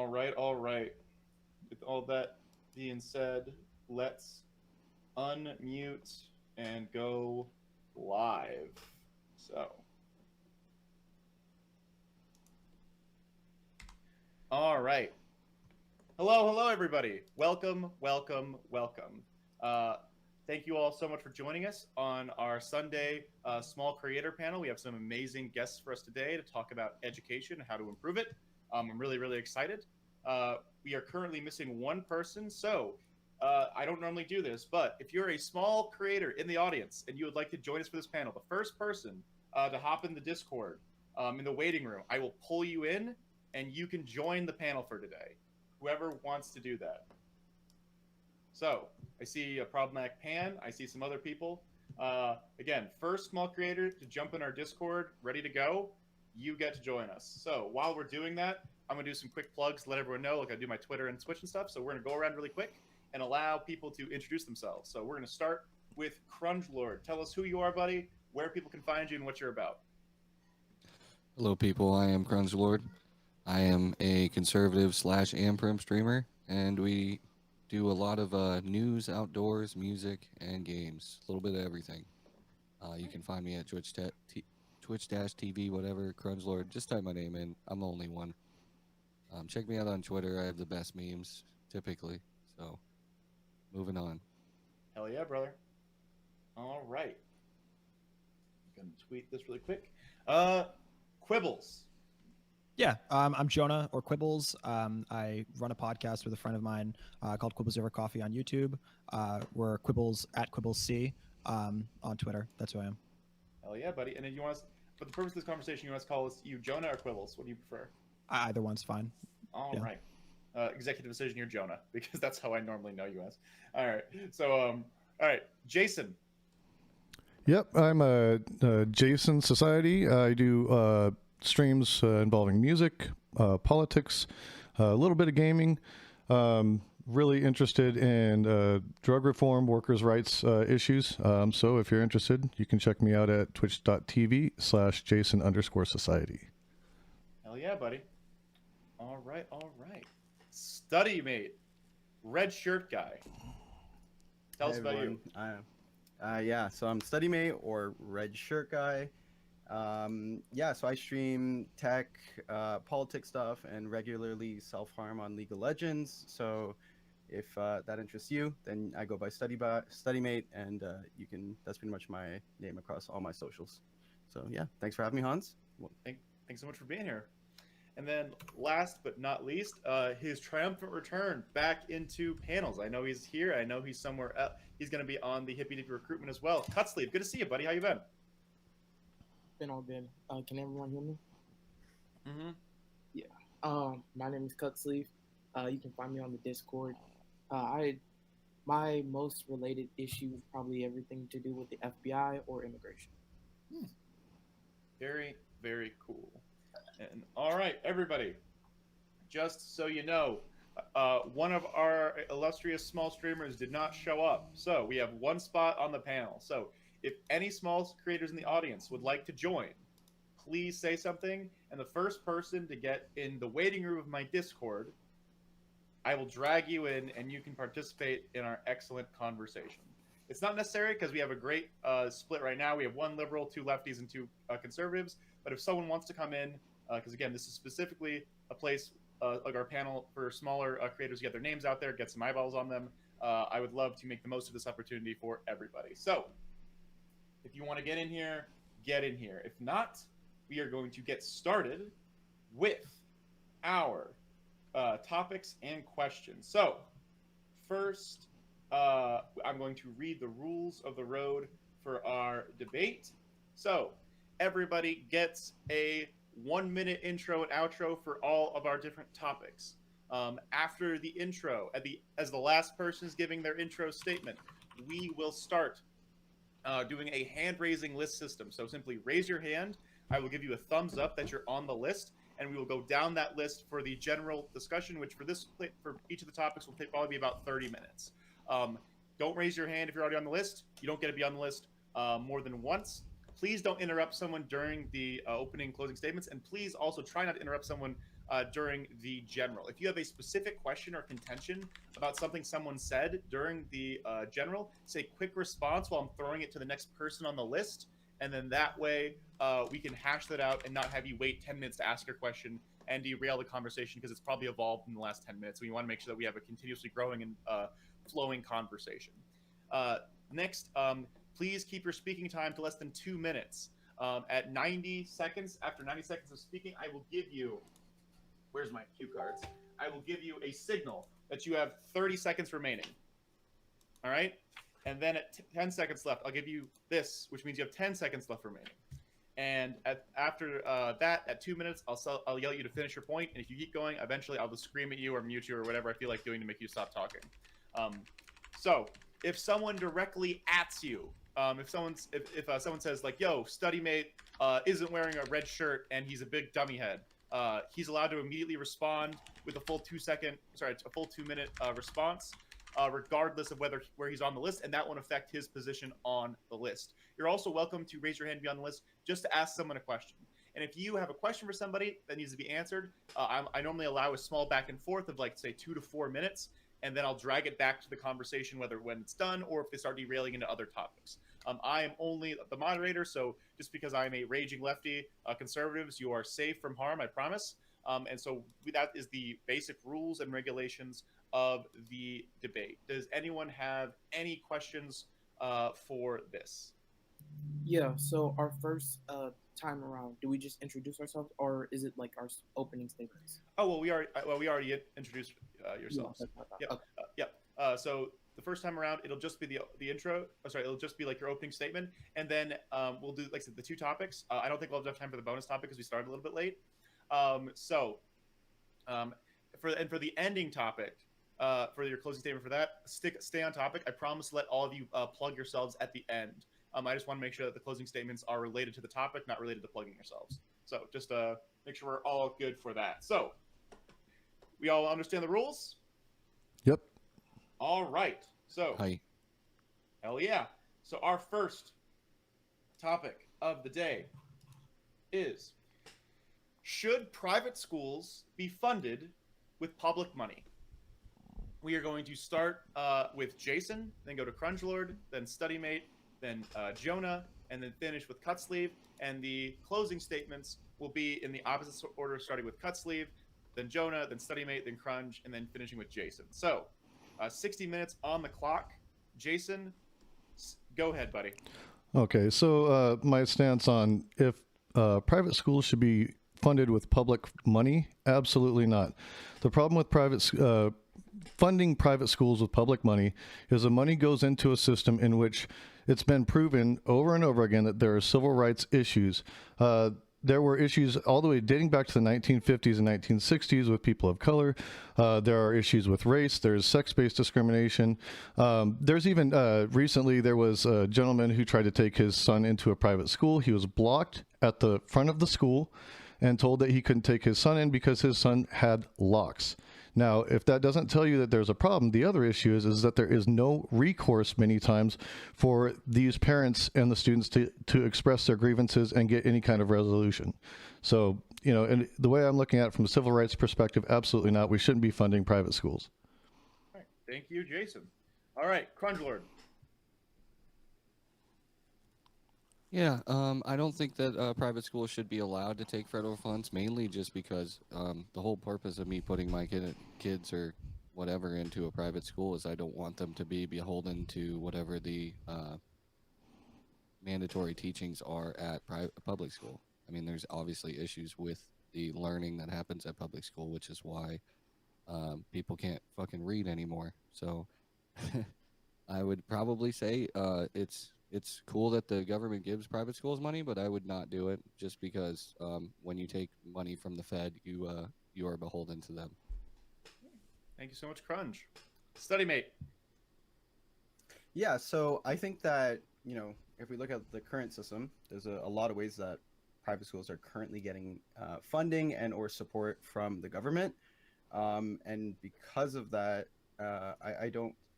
All right, all right. With all that being said, let's unmute and go live. So, all right. Hello, hello, everybody. Welcome, welcome, welcome. Uh, Thank you all so much for joining us on our Sunday Small Creator Panel. We have some amazing guests for us today to talk about education and how to improve it. I'm really, really excited. We are currently missing one person, so I don't normally do this, but if you're a small creator in the audience and you would like to join us for this panel, the first person to hop in the Discord in the waiting room, I will pull you in and you can join the panel for today. Whoever wants to do that. So I see a problematic pan. I see some other people. Again, first small creator to jump in our Discord, ready to go. You get to join us. So while we're doing that, I'm gonna do some quick plugs, let everyone know, like I do my Twitter and Twitch and stuff. So we're gonna go around really quick and allow people to introduce themselves. So we're gonna start with Crunge Lord. Tell us who you are, buddy, where people can find you, and what you're about. Hello, people. I am Crunge Lord. I am a conservative / Amprim streamer, and we do a lot of news, outdoors, music, and games. A little bit of everything. You can find me at Twitch-TV, whatever, Crunge Lord. Just type my name in. I'm the only one. Check me out on Twitter. I have the best memes, typically. So, moving on. Hell yeah, brother. All right. I'm gonna tweet this really quick. Quibbles. Yeah, I'm Jonah or Quibbles. I run a podcast with a friend of mine called Quibbles Over Coffee on YouTube. We're Quibbles at Quibbles C on Twitter. That's who I am. Hell yeah, buddy. And then you want us, for the purpose of this conversation, you want us to call us you Jonah or Quibbles? What do you prefer? Either one's fine. All Yeah. right. Executive decision, you're Jonah, because that's how I normally know you as. All right. So, all right, Jason. Yep, I'm a Jason Society. I do streams involving music, politics, a little bit of gaming. Really interested in drug reform, workers' rights issues. So if you're interested, you can check me out at twitch.tv/Jason_Society. Hell yeah, buddy. All right, all right. Study mate, red shirt guy. Tell us about you. Yeah, so I'm study mate or red shirt guy. Yeah, so I stream tech, politics stuff, and regularly self-harm on League of Legends. So if that interests you, then I go by StudyMate, and you can. That's pretty much my name across all my socials. So yeah, thanks for having me, Hans. Thanks so much for being here. And then last but not least, his triumphant return back into panels. I know he's here. I know he's somewhere else. He's going to be on the Hippie Dippy recruitment as well. Cutsleeve, good to see you, buddy. How you been? Been all good. Can everyone hear me? Mm-hmm. Yeah. My name is Cutsleeve. You can find me on the Discord. My most related issue is probably everything to do with the FBI or immigration. Very, very cool. And all right, everybody, just so you know, one of our illustrious small streamers did not show up. So we have one spot on the panel. So if any small creators in the audience would like to join, please say something. And the first person to get in the waiting room of my Discord, I will drag you in and you can participate in our excellent conversation. It's not necessary because we have a great split right now. We have one liberal, two lefties, and two conservatives. But if someone wants to come in, because again, this is specifically a place like our panel for smaller creators to get their names out there, get some eyeballs on them. I would love to make the most of this opportunity for everybody. So if you want to get in here, get in here. If not, we are going to get started with our topics and questions. So first, I'm going to read the rules of the road for our debate. So everybody gets a 1-minute intro and outro for all of our different topics. After the intro, as the last person is giving their intro statement, we will start doing a hand-raising list system. So simply raise your hand. I will give you a thumbs up that you're on the list, and we will go down that list for the general discussion, which for each of the topics will probably be about 30 minutes. Don't raise your hand if you're already on the list. You don't get to be on the list more than once. Please don't interrupt someone during the opening and closing statements, and please also try not to interrupt someone during the general. If you have a specific question or contention about something someone said during the general, say quick response while I'm throwing it to the next person on the list, and then that way we can hash that out and not have you wait 10 minutes to ask your question and derail the conversation because it's probably evolved in the last 10 minutes. We want to make sure that we have a continuously growing and flowing conversation. Next, please keep your speaking time to less than 2 minutes. At 90 seconds, after 90 seconds of speaking, I will give you, where's my cue cards? I will give you a signal that you have 30 seconds remaining. All right? And then at 10 seconds left, I'll give you this, which means you have 10 seconds left remaining. And after that, at 2 minutes, I'll yell at you to finish your point. And if you keep going, eventually I'll just scream at you or mute you or whatever I feel like doing to make you stop talking. So if someone directly ats you, if someone says like, "Yo, study mate isn't wearing a red shirt and he's a big dummy head," he's allowed to immediately respond with a full 2 minute response, regardless of where he's on the list, and that won't affect his position on the list. You're also welcome to raise your hand and be on the list just to ask someone a question. And if you have a question for somebody that needs to be answered, I normally allow a small back and forth of like say 2 to 4 minutes, and then I'll drag it back to the conversation, whether when it's done or if they start derailing into other topics. I am only the moderator, so just because I'm a raging lefty, conservatives, you are safe from harm, I promise. And so that is the basic rules and regulations of the debate. Does anyone have any questions for this? Yeah, so our first time around, do we just introduce ourselves, or is it like our opening statements? Oh, well, we already introduced yourselves. Yeah, that's what I Yep. thought. Okay. Yep. So the first time around, it'll just be the intro. It'll just be like your opening statement, and then we'll do like I said, the 2 topics. I don't think we'll have enough time for the bonus topic because we started a little bit late. For the ending topic, for your closing statement for that, stay on topic. I promise to let all of you plug yourselves at the end. I just want to make sure that the closing statements are related to the topic, not related to plugging yourselves. So just make sure we're all good for that. So we all understand the rules? Yep. All right. So, Hi. hell yeah. So our first topic of the day is, should private schools be funded with public money? We are going to start with Jason, then go to Crungelord, then StudyMate, then Jonah, and then finish with Cutsleeve. And the closing statements will be in the opposite order, starting with Cutsleeve, then Jonah, then StudyMate, then Crunge, and then finishing with Jason. So, 60 minutes on the clock. Jason, go ahead, buddy. Okay, so my stance on if private schools should be funded with public money, absolutely not. The problem with funding private schools with public money is the money goes into a system in which it's been proven over and over again that there are civil rights issues. There were issues all the way dating back to the 1950s and 1960s with people of color. There are issues with race. There's sex-based discrimination. There's even recently there was a gentleman who tried to take his son into a private school. He was blocked at the front of the school and told that he couldn't take his son in because his son had locks. Now, if that doesn't tell you that there's a problem, the other issue is that there is no recourse many times for these parents and the students to express their grievances and get any kind of resolution. So, and the way I'm looking at it from a civil rights perspective, absolutely not. We shouldn't be funding private schools. All right. Thank you, Jason. All right, Crungelord. Yeah, I don't think that private schools should be allowed to take federal funds, mainly just because the whole purpose of me putting my kids or whatever into a private school is I don't want them to be beholden to whatever the mandatory teachings are at public school. I mean, there's obviously issues with the learning that happens at public school, which is why people can't fucking read anymore. So I would probably say it's cool that the government gives private schools money, but I would not do it just because when you take money from the Fed, you are beholden to them. Thank you so much, Crunge. StudyMate. Yeah, so I think that, if we look at the current system, there's a lot of ways that private schools are currently getting funding and or support from the government. And because of that,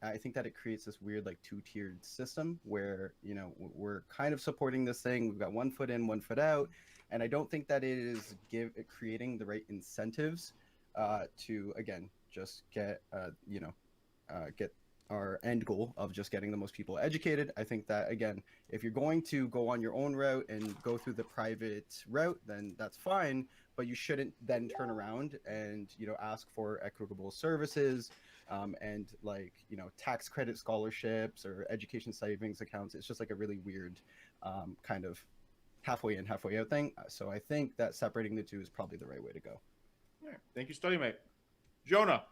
I think that it creates this weird like 2-tiered system where, we're kind of supporting this thing. We've got one foot in, one foot out. and I don't think that it is creating the right incentives to again just get get our end goal of just getting the most people educated. I think that again, if you're going to go on your own route and go through the private route, then that's fine, but you shouldn't then turn around and ask for equitable services and like tax credit scholarships or education savings accounts. It's just like a really weird kind of halfway in, halfway out thing. So I think that separating the two is probably the right way to go. All right. Thank you, study mate. Jonah.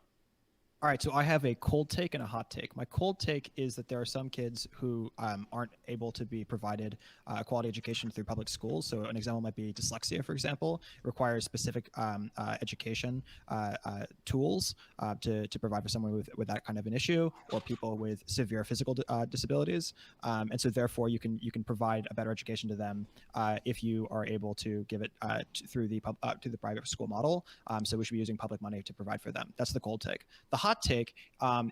All right, so I have a cold take and a hot take. My cold take is that there are some kids who aren't able to be provided a quality education through public schools. So an example might be dyslexia, for example. It requires specific education tools to provide for someone with that kind of an issue, or people with severe physical disabilities. And so therefore you can provide a better education to them if you are able to give it through the private school model. So we should be using public money to provide for them. That's the cold take. The hot take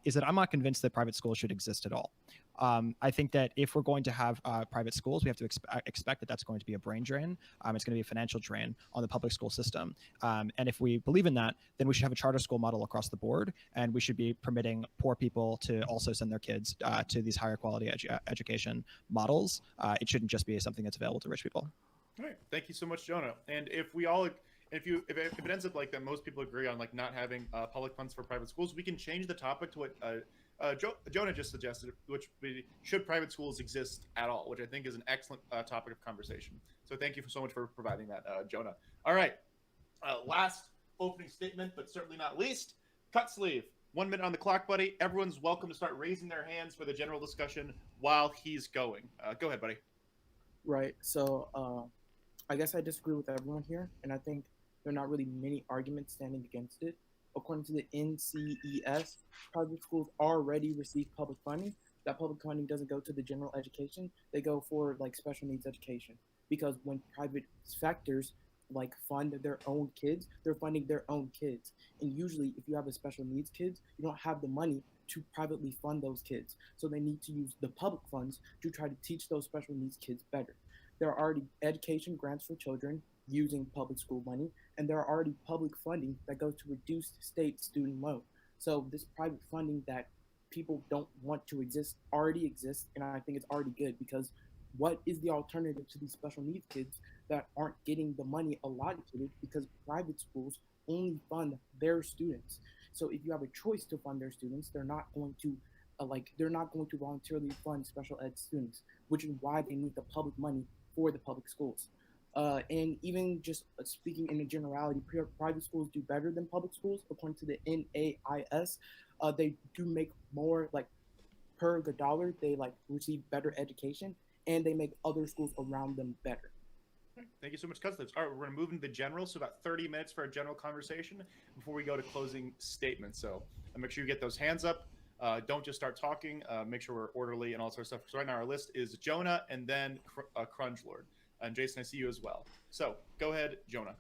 is that I'm not convinced that private schools should exist at all. I think that if we're going to have private schools, we have to expect that that's going to be a brain drain. It's going to be a financial drain on the public school system. And if we believe in that, then we should have a charter school model across the board, and we should be permitting poor people to also send their kids to these higher quality education models. It shouldn't just be something that's available to rich people. All right. Thank you so much, Jonah. And if it ends up like that, most people agree on like not having public funds for private schools, we can change the topic to what Jonah just suggested, which should private schools exist at all, which I think is an excellent topic of conversation. So thank you so much for providing that, Jonah. All right. Last opening statement, but certainly not least, Cut Sleeve. 1 minute on the clock, buddy. Everyone's welcome to start raising their hands for the general discussion while he's going. Go ahead, buddy. Right. So I guess I disagree with everyone here, and I think there are not really many arguments standing against it. According to the NCES, private schools already receive public funding. That public funding doesn't go to the general education. They go for like special needs education. Because when private sectors like fund their own kids, they're funding their own kids. And usually if you have a special needs kids, you don't have the money to privately fund those kids. So they need to use the public funds to try to teach those special needs kids better. There are already education grants for children using public school money, and there are already public funding that goes to reduce state student loan. So this private funding that people don't want to exist already exists, and I think it's already good, because what is the alternative to these special needs kids that aren't getting the money allotted to it, because private schools only fund their students. So if you have a choice to fund their students, they're not going to voluntarily fund special ed students, which is why they need the public money for the public schools. And even just speaking in a generality, private schools do better than public schools. According to the NAIS, they do make more, like per the dollar, they like receive better education, and they make other schools around them better. Thank you so much, Cutlets. All right, we're going to move into the general, so about 30 minutes for a general conversation before we go to closing statements. So make sure you get those hands up. Don't just start talking. Make sure we're orderly and all sorts of stuff. So right now our list is Jonah and then Crunch Lord. And Jason, I see you as well. So go ahead, Jonah.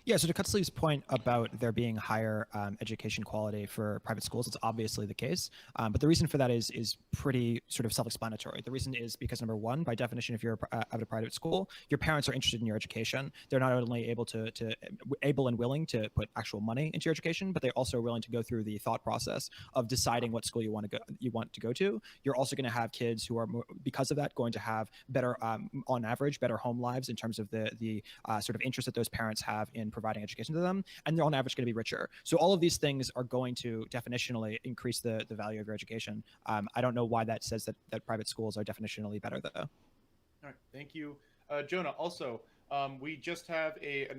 Yeah, so to Cutsleeve's point about there being higher education quality for private schools, it's obviously the case. But the reason for that is pretty sort of self-explanatory. The reason is because, number one, by definition, if you're at a private school, your parents are interested in your education. They're not only able and willing to put actual money into your education, but they also are willing to go through the thought process of deciding what school you want to go to. You're also going to have kids who are, because of that, going to have better, on average, better home lives in terms of the sort of interest that those parents have in providing education to them, and they're on average going to be richer. So all of these things are going to definitionally increase the value of your education. I don't know why that says that private schools are definitionally better, though. All right, thank you, Jonah. Also, we just have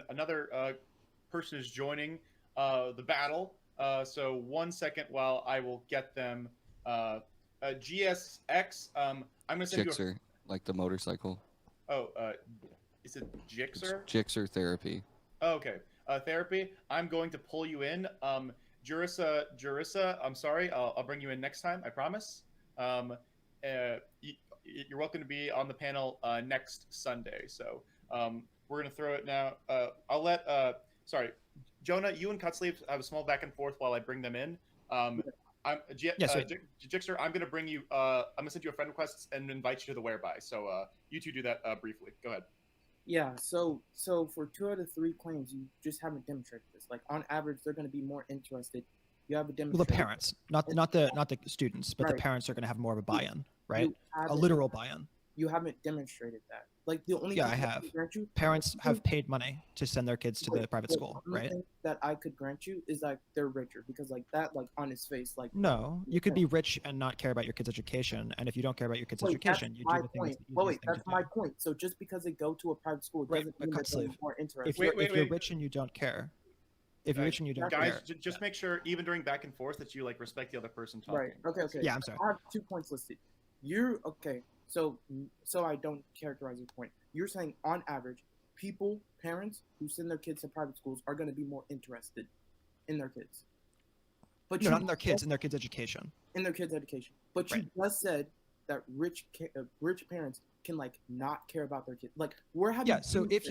another person is joining the battle. So 1 second while I will get them. GSX. I'm going to send Gixxer, like the motorcycle. Oh, is it Gixxer? Gixxer therapy. Oh, okay. Therapy. I'm going to pull you in. Jurissa, I'm sorry. I'll bring you in next time. I promise. You're welcome to be on the panel next Sunday. So we're going to throw it now. I'll let, sorry, Jonah, you and Cutsleeve have a small back and forth while I bring them in. Gixxer, I'm going to bring you, I'm going to send you a friend request and invite you to the whereby. So you two do that briefly. Go ahead. Yeah, so for 2 out of 3 claims, you just haven't demonstrated this. Like on average, they're going to be more interested. You have a Well, demonstrated. the parents, not the students, but the Right. parents are going to have more of a buy-in, right? You A haven't, literal buy-in. you haven't demonstrated that. Like the only Yeah, thing I that have. can grant you, Parents have paid money to send their kids to the wait, private wait, school, the only right? thing that I could grant you is like they're richer because like that, like on his face, like No, you could be rich and not care about your kid's education, and if you don't care about your kid's wait, that's education, you do my the thing point. that's the Well, easiest wait, thing to that's my do. point. So just because they go to a private school Right, doesn't but mean cut that they're sleeve. more interested. If you're Wait. rich and you don't care, if you're rich and you don't Guys, care, just make sure, even during back and forth, that you like respect the other person talking. Right. Okay. yeah, I'm sorry. I have 2 points listed. You're okay. So I don't characterize your point. You're saying on average, parents who send their kids to private schools are going to be more interested in their kids. But No, not in their kids, in their kids' education. in their kids' education. But you just said that rich parents can like not care about their kids. Like where have Yeah, you so seen if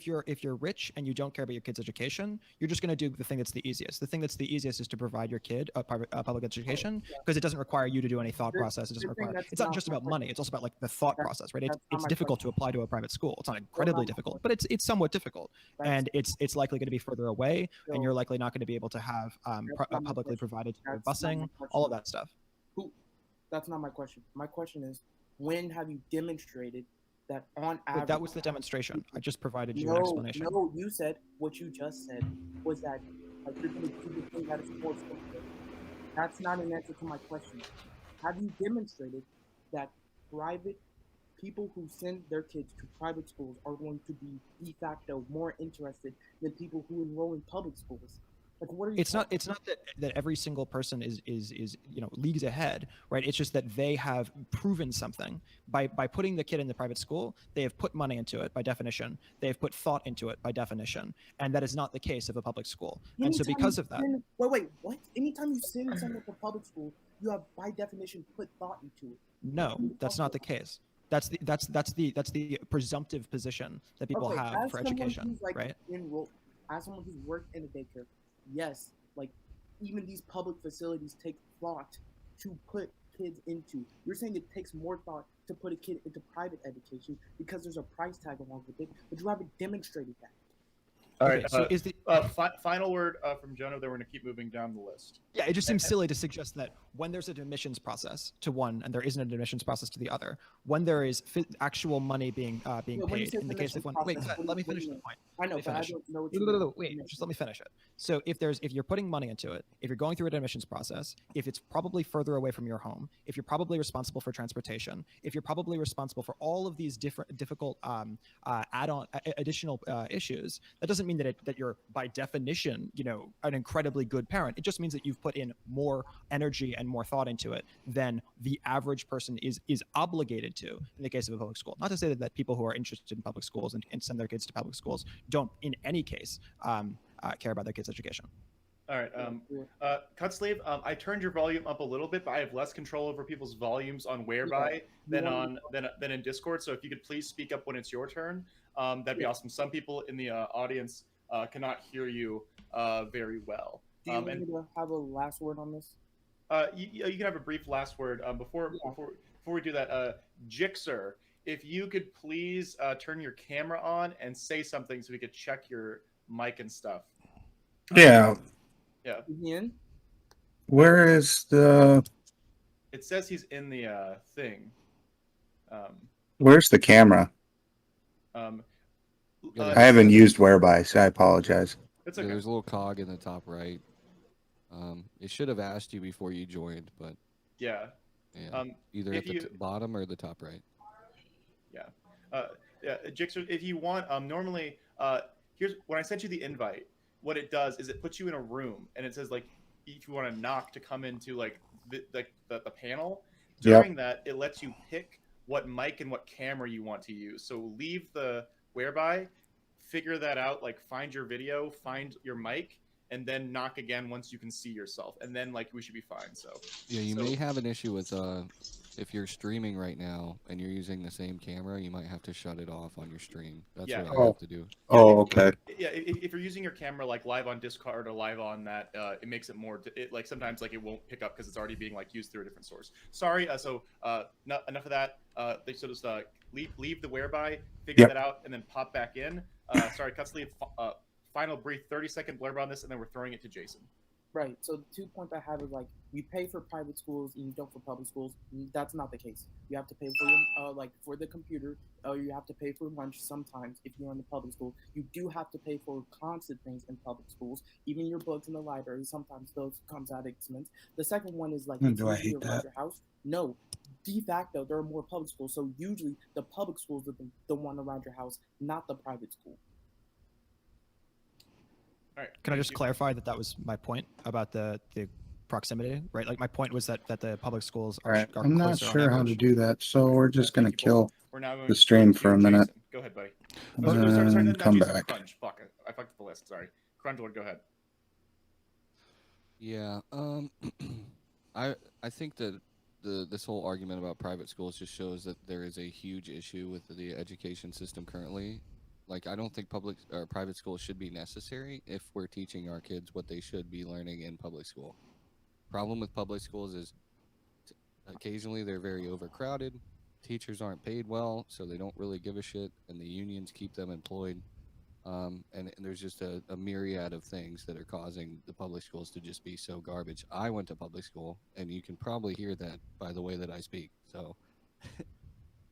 you're if you're rich and you don't care about your kid's education, you're just going to do the thing that's the easiest. The thing that's the easiest is to provide your kid a public education because it doesn't require you to do any thought process. It doesn't require. It's not just about money. It's also about like the thought process, right? It's difficult to apply to a private school. It's not incredibly difficult, but it's somewhat difficult, and it's likely going to be further away, and you're likely not going to be able to have publicly provided busing, all of that stuff. That's not my question. My question is, when have you demonstrated that on average? But that was the demonstration. I just provided you an No, explanation. no, you said what you just said was that like you're going to do the thing that is forced. That's not an answer to my question. Have you demonstrated that private people who send their kids to private schools are going to be de facto more interested than people who enroll in public schools? Like, what are you? It's not that every single person is leagues ahead, right? It's just that they have proven something by putting the kid in the private school. They have put money into it by definition. They have put thought into it by definition, and that is not the case of a public school. And so because of that, wait, what? Anytime you send someone to public school, you have by definition put thought into it. no, that's not the case. That's the presumptive position that people have for education, right? As someone who's worked in a daycare, yes, like even these public facilities take thought to put kids into. You're saying it takes more thought to put a kid into private education because there's a price tag along with it, but you haven't demonstrated that. All Okay, right. so is the Final word from Jonah. Then we're going to keep moving down the list. Yeah, it just seems silly to suggest that when there's an admissions process to one and there isn't an admissions process to the other, when there is actual money being paid in the case of one. Wait, let me finish the point. I know, but I don't know what you mean. Wait, just let me finish it. So if you're putting money into it, if you're going through an admissions process, if it's probably further away from your home, if you're probably responsible for transportation, if you're probably responsible for all of these difficult additional issues, that doesn't mean that you're by definition, an incredibly good parent. It just means that you've put in more energy and more thought into it than the average person is obligated to in the case of a public school. Not to say that people who are interested in public schools and send their kids to public schools don't in any case care about their kids' education. All right. Cut sleeve. I turned your volume up a little bit, but I have less control over people's volumes on Whereby than in Discord. So if you could please speak up when it's your turn, that'd be awesome. Some people in the audience cannot hear you very well. Do you want me to have a last word on this? You can have a brief last word before we do that. Jixer, if you could please turn your camera on and say something so we could check your mic and stuff. Yeah. Yeah. Is he in? Where is the? It says he's in the thing. Where's the camera? I haven't used Whereby, so I apologize. It's okay. There's a little cog in the top right. It should have asked you before you joined, but yeah. Either at the bottom or the top right. Yeah. Jixer, if you want, normally, here's when I sent you the invite. What it does is it puts you in a room, and it says like if you want to knock to come into like the panel. During that, it lets you pick what mic and what camera you want to use. So leave the Whereby, figure that out, like find your video, find your mic, and then knock again once you can see yourself, and then like we should be fine. So yeah, you may have an issue with if you're streaming right now and you're using the same camera, you might have to shut it off on your stream. That's Yeah. what I have to do. Oh, okay. Yeah, if you're using your camera like live on Discord or live on that, it makes it more. Like sometimes like it won't pick up because it's already being like used through a different source. Sorry. Not enough of that. So just leave the whereby, figure that out, and then pop back in. Sorry, Cutsleeve. Final brief 30-second blurb on this, and then we're throwing it to Jason. Right. So the 2 points I have is like you pay for private schools and you don't for public schools. That's not the case. You have to pay for your like for the computer. You have to pay for lunch sometimes if you're in the public school. You do have to pay for constant things in public schools. Even your books in the library. Sometimes those comes at expense. The second one is like Do I hate around that? your house. No. De facto, there are more public schools. So usually the public schools are the one around your house, not the private school. All right. Can I just clarify that was my point about the proximity, right? Like my point was that the public schools All are. right. are I'm not closer on sure how to average. do that, so we're just gonna Thank you both. kill We're now going the stream to for a minute. Jason. Go ahead, buddy. and No, come Jason, back. Crunch. Fuck it. I fucked up the list. Sorry. Crunch Lord, go ahead. Yeah, I think that this whole argument about private schools just shows that there is a huge issue with the education system currently. Like, I don't think public or private schools should be necessary if we're teaching our kids what they should be learning in public school. Problem with public schools is occasionally they're very overcrowded. Teachers aren't paid well, so they don't really give a shit, and the unions keep them employed. And there's just a myriad of things that are causing the public schools to just be so garbage. I went to public school, and you can probably hear that by the way that I speak. So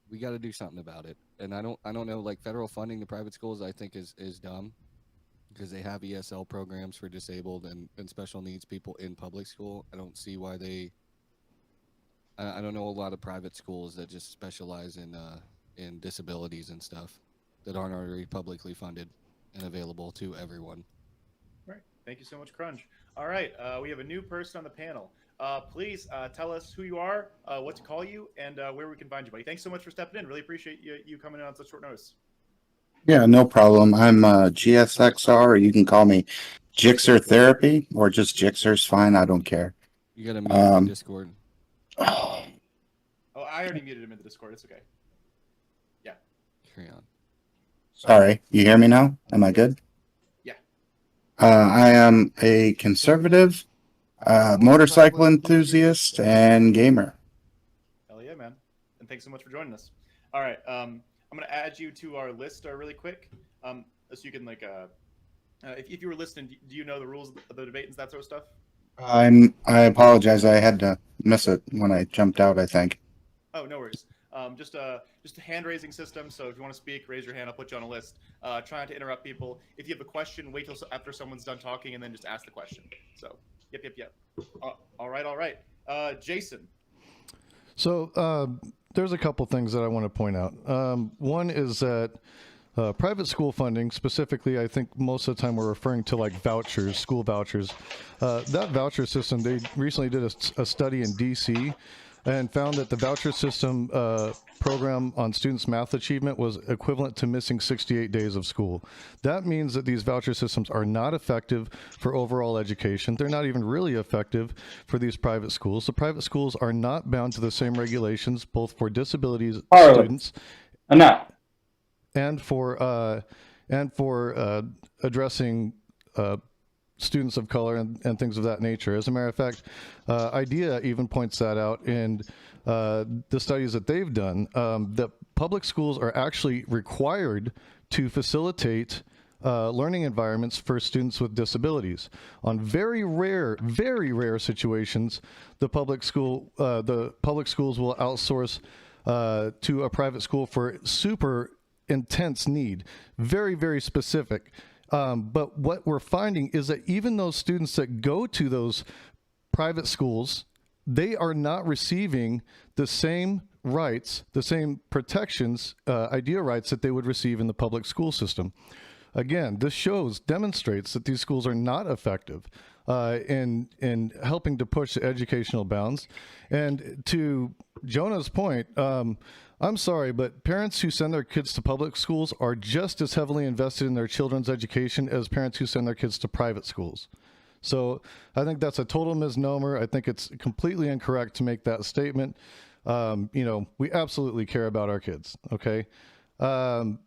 we got to do something about it. And I don't know, like federal funding to private schools, I think is dumb because they have ESL programs for disabled and special needs people in public school. I don't see why I don't know a lot of private schools that just specialize in disabilities and stuff that aren't already publicly funded and available to everyone. Right. Thank you so much, Crunch. All right. We have a new person on the panel. Please tell us who you are, what to call you, and where we can find you, buddy. Thanks so much for stepping in. Really appreciate you coming in on such short notice. Yeah, no problem. I'm GSXR, or you can call me Jixer Therapy, or just Jixer's fine. I don't care. You got to mute the Discord. Oh, I already muted him in the Discord. It's okay. Yeah. Carry on. Sorry, you hear me now? Am I good? Yeah. I am a conservative, motorcycle enthusiast, and gamer. Hell yeah, man. And thanks so much for joining us. All right. I'm going to add you to our list really quick. So you can, like, if you were listening, do you know the rules of the debate and that sort of stuff? I apologize. I had to miss it when I jumped out, I think. Oh, no worries. Just a hand raising system. So if you want to speak, raise your hand. I'll put you on a list. Try not to interrupt people. If you have a question, wait till after someone's done talking and then just ask the question. So, yep. All right. Jason. So there's a couple things that I want to point out. One is that private school funding, specifically, I think most of the time we're referring to like vouchers, school vouchers. That voucher system, they recently did a study in DC and found that the voucher system program on students' math achievement was equivalent to missing 68 days of school. That means that these voucher systems are not effective for overall education. They're not even really effective for these private schools. The private schools are not bound to the same regulations, both for disabilities students and for addressing students of color and things of that nature. As a matter of fact, IDEA even points that out in the studies that they've done, that public schools are actually required to facilitate learning environments for students with disabilities. On very rare situations, the public schools will outsource to a private school for super intense need, very, very specific. But what we're finding is that even those students that go to those private schools, they are not receiving the same rights, the same protections, IDEA rights that they would receive in the public school system. Again, this demonstrates that these schools are not effective in helping to push the educational bounds. And to Jonah's point, I'm sorry, but parents who send their kids to public schools are just as heavily invested in their children's education as parents who send their kids to private schools. So I think that's a total misnomer. I think it's completely incorrect to make that statement. We absolutely care about our kids. Okay. The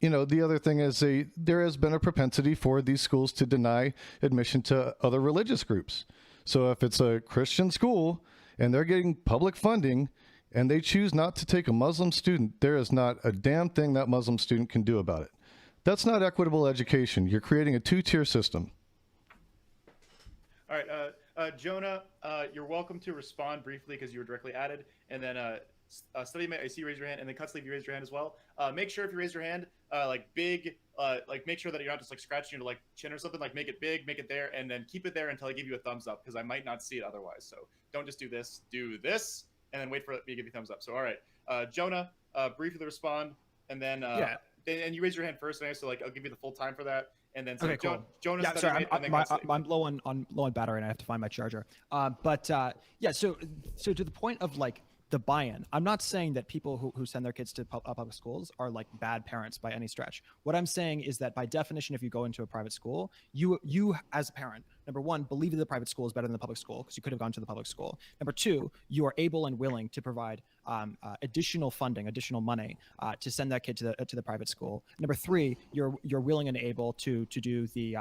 other thing is there has been a propensity for these schools to deny admission to other religious groups. So if it's a Christian school and they're getting public funding and they choose not to take a Muslim student, there is not a damn thing that Muslim student can do about it. That's not equitable education. You're creating a two-tier system. All right, Jonah, you're welcome to respond briefly because you were directly added, and then StudyMate, I see you raise your hand, and then Cutsleeve, you raise your hand as well. Make sure if you raise your hand, make sure that you're not just scratching your chin or something. Make it big, make it there, and then keep it there until I give you a thumbs up because I might not see it otherwise. So don't just do this, and then wait for me to give you a thumbs up. So all right, Jonah, briefly respond, and then and you raise your hand first, so I'll give you the full time for that. And then Okay, cool. Jonas. Yeah, sorry, I'm low on battery, and I have to find my charger. So to the point of the buy-in, I'm not saying that people who send their kids to public schools are bad parents by any stretch. What I'm saying is that by definition, if you go into a private school, you as a parent, number one, believe that the private school is better than the public school because you could have gone to the public school. Number two, you are able and willing to provide additional funding, additional money to send that kid to the private school. Number three, you're willing and able to do the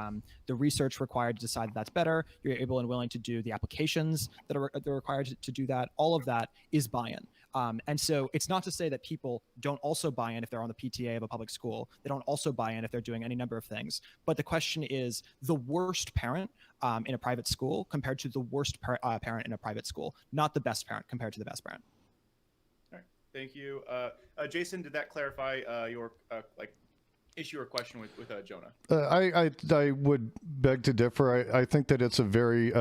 research required to decide that's better. You're able and willing to do the applications that are required to do that. All of that is buy-in. And so it's not to say that people don't also buy in if they're on the PTA of a public school. They don't also buy in if they're doing any number of things. But the question is the worst parent in a private school compared to the worst parent in a private school, not the best parent compared to the best parent. All right, thank you. Jason, did that clarify your issue or question with Jonah? I would beg to differ. I think that it's a very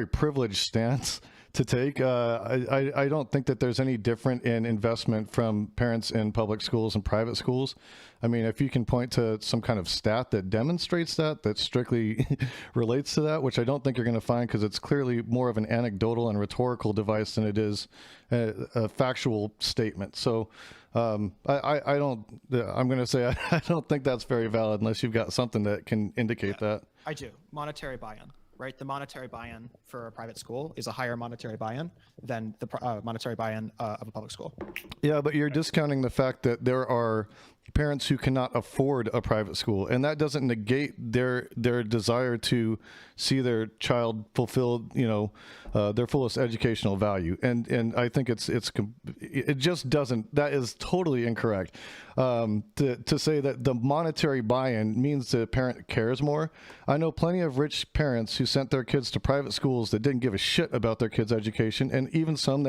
privileged stance to take. I don't think that there's any different in investment from parents in public schools and private schools. I mean, if you can point to some kind of stat that demonstrates that strictly relates to that, which I don't think you're going to find because it's clearly more of an anecdotal and rhetorical device than it is a factual statement. So I'm going to say I don't think that's very valid unless you've got something that can indicate that. I do. Monetary buy-in. Right, the monetary buy-in for a private school is a higher monetary buy-in than the monetary buy-in of a public school. Yeah, but you're discounting the fact that there are parents who cannot afford a private school, and that doesn't negate their desire to see their child fulfill, their fullest educational value. And I think it just doesn't. That is totally incorrect. To say that the monetary buy-in means the parent cares more. I know plenty of rich parents who sent their kids to private schools that didn't give a shit about their kids' education, and even some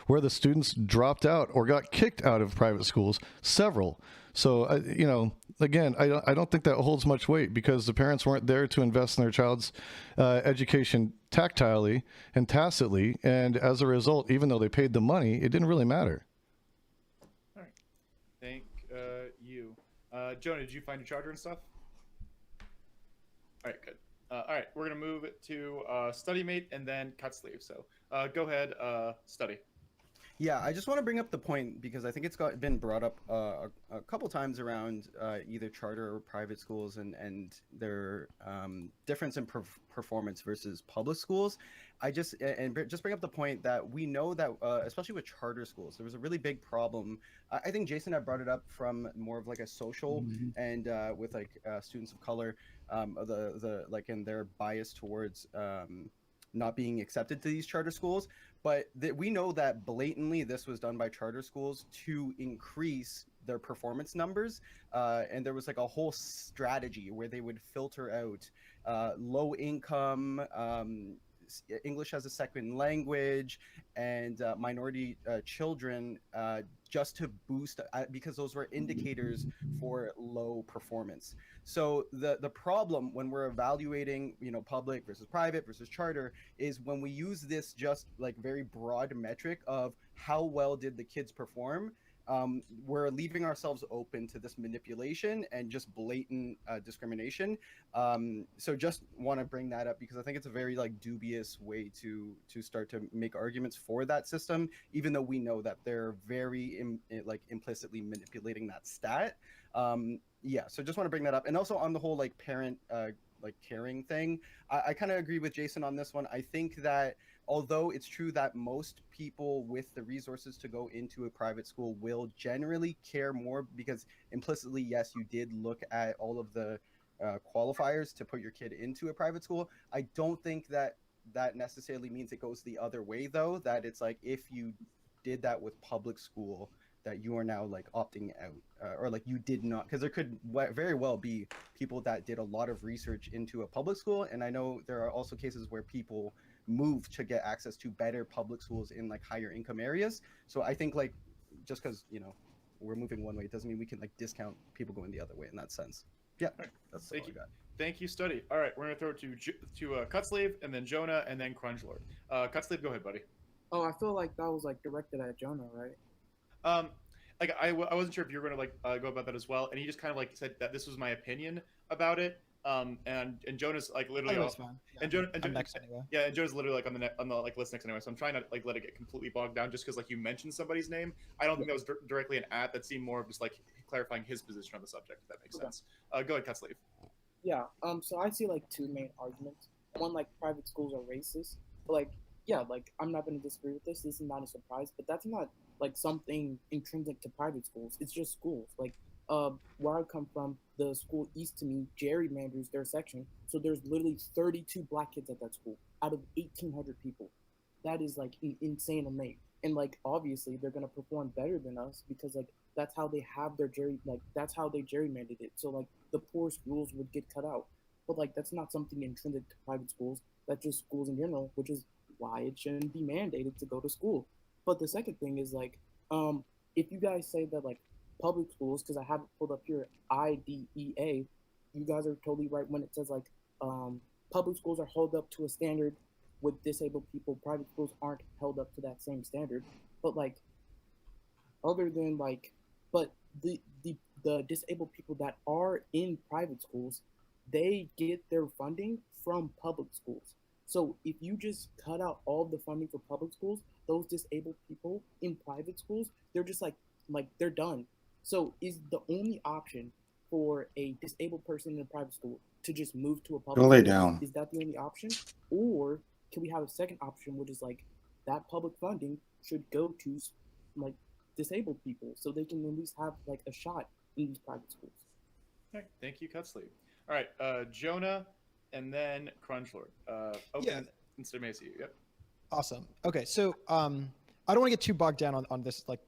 where the students dropped out or got kicked out of private schools. Several. So, again, I don't think that holds much weight because the parents weren't there to invest in their child's education tactilely and tacitly. And as a result, even though they paid the money, it didn't really matter. All right. Thank you. Jonah, did you find your charger and stuff? All right, good. All right, we're going to move to StudyMate and then Cutsleeve. So go ahead, Study. Yeah, I just want to bring up the point because I think it's been brought up a couple times around either charter or private schools and their difference in performance versus public schools. Just bring up the point that we know that especially with charter schools, there was a really big problem. I think Jason had brought it up from more of a social and with students of color, and their bias towards not being accepted to these charter schools. But we know that blatantly this was done by charter schools to increase their performance numbers. And there was a whole strategy where they would filter out low income, English as a second language, and minority children just to boost, because those were indicators for low performance. So the problem when we're evaluating, public versus private versus charter is when we use this just very broad metric of how well did the kids perform, we're leaving ourselves open to this manipulation and just blatant discrimination. So just want to bring that up because I think it's a very dubious way to start to make arguments for that system, even though we know that they're very implicitly manipulating that stat. So just want to bring that up. And also on the whole parent like caring thing. I kind of agree with Jason on this one. I think that although it's true that most people with the resources to go into a private school will generally care more, because implicitly, yes, you did look at all of the qualifiers to put your kid into a private school. I don't think that that necessarily means it goes the other way, though, that it's like if you did that with public school, that you are now like opting out, or like you did not, because there could very well be people that did a lot of research into a public school, and I know there are also cases where people move to get access to better public schools in like higher income areas. So I think like just because we're moving one way, it doesn't mean we can like discount people going the other way in that sense. Yeah, that's all I got. Thank you, Study. All right, we're gonna throw it to Cutsleeve, and then Jonah, and then Crunchload. Cutsleeve, go ahead, buddy. Oh, I feel like that was like directed at Jonah, right? Like I wasn't sure if you were gonna go about that as well, and he just kind of like said that this was my opinion about it. And Jonah's like literally Oh, fine. Yeah. and Jonah, I'm next anyway. yeah, and Jonah's literally like on the like list next anyway. So I'm trying to like let it get completely bogged down just because like you mentioned somebody's name. I don't think that was directly an ad. That seemed more of just like clarifying his position on the subject. If that makes sense. Go ahead, Cutsleeve. Yeah. So I see like two main arguments. One, like private schools are racist, but like yeah, like I'm not going to disagree with this. This is not a surprise, but that's not like something intrinsic to private schools. It's just schools. Like where I come from, the school east to me gerrymanders their section, so there's literally 32 black kids at that school out of 1,800 people. That is like an insane amount, and like obviously they're gonna perform better than us because like that's how they have their that's how they gerrymandered it. So like the poor schools would get cut out, but like that's not something intrinsic to private schools. That's just schools in general, which is why it shouldn't be mandated to go to school. But the second thing is like, if you guys say that like public schools, because I have it pulled up here, IDEA, you guys are totally right when it says like public schools are held up to a standard with disabled people. Private schools aren't held up to that same standard. But like, other than like, but the disabled people that are in private schools, they get their funding from public schools. So if you just cut out all the funding for public schools, those disabled people in private schools, they're just like they're done. So is the only option for a disabled person in a private school to just move to a public Go lay school? down. Is that the only option? Or can we have a second option, which is like that public funding should go to like disabled people so they can at least have like a shot in these private schools? Okay, thank you, Cutsleeve. All right, Jonah, and then Crunchload. Yeah. Mr. Macy. Yep. Awesome. Okay, so I don't want to get too bogged down on this like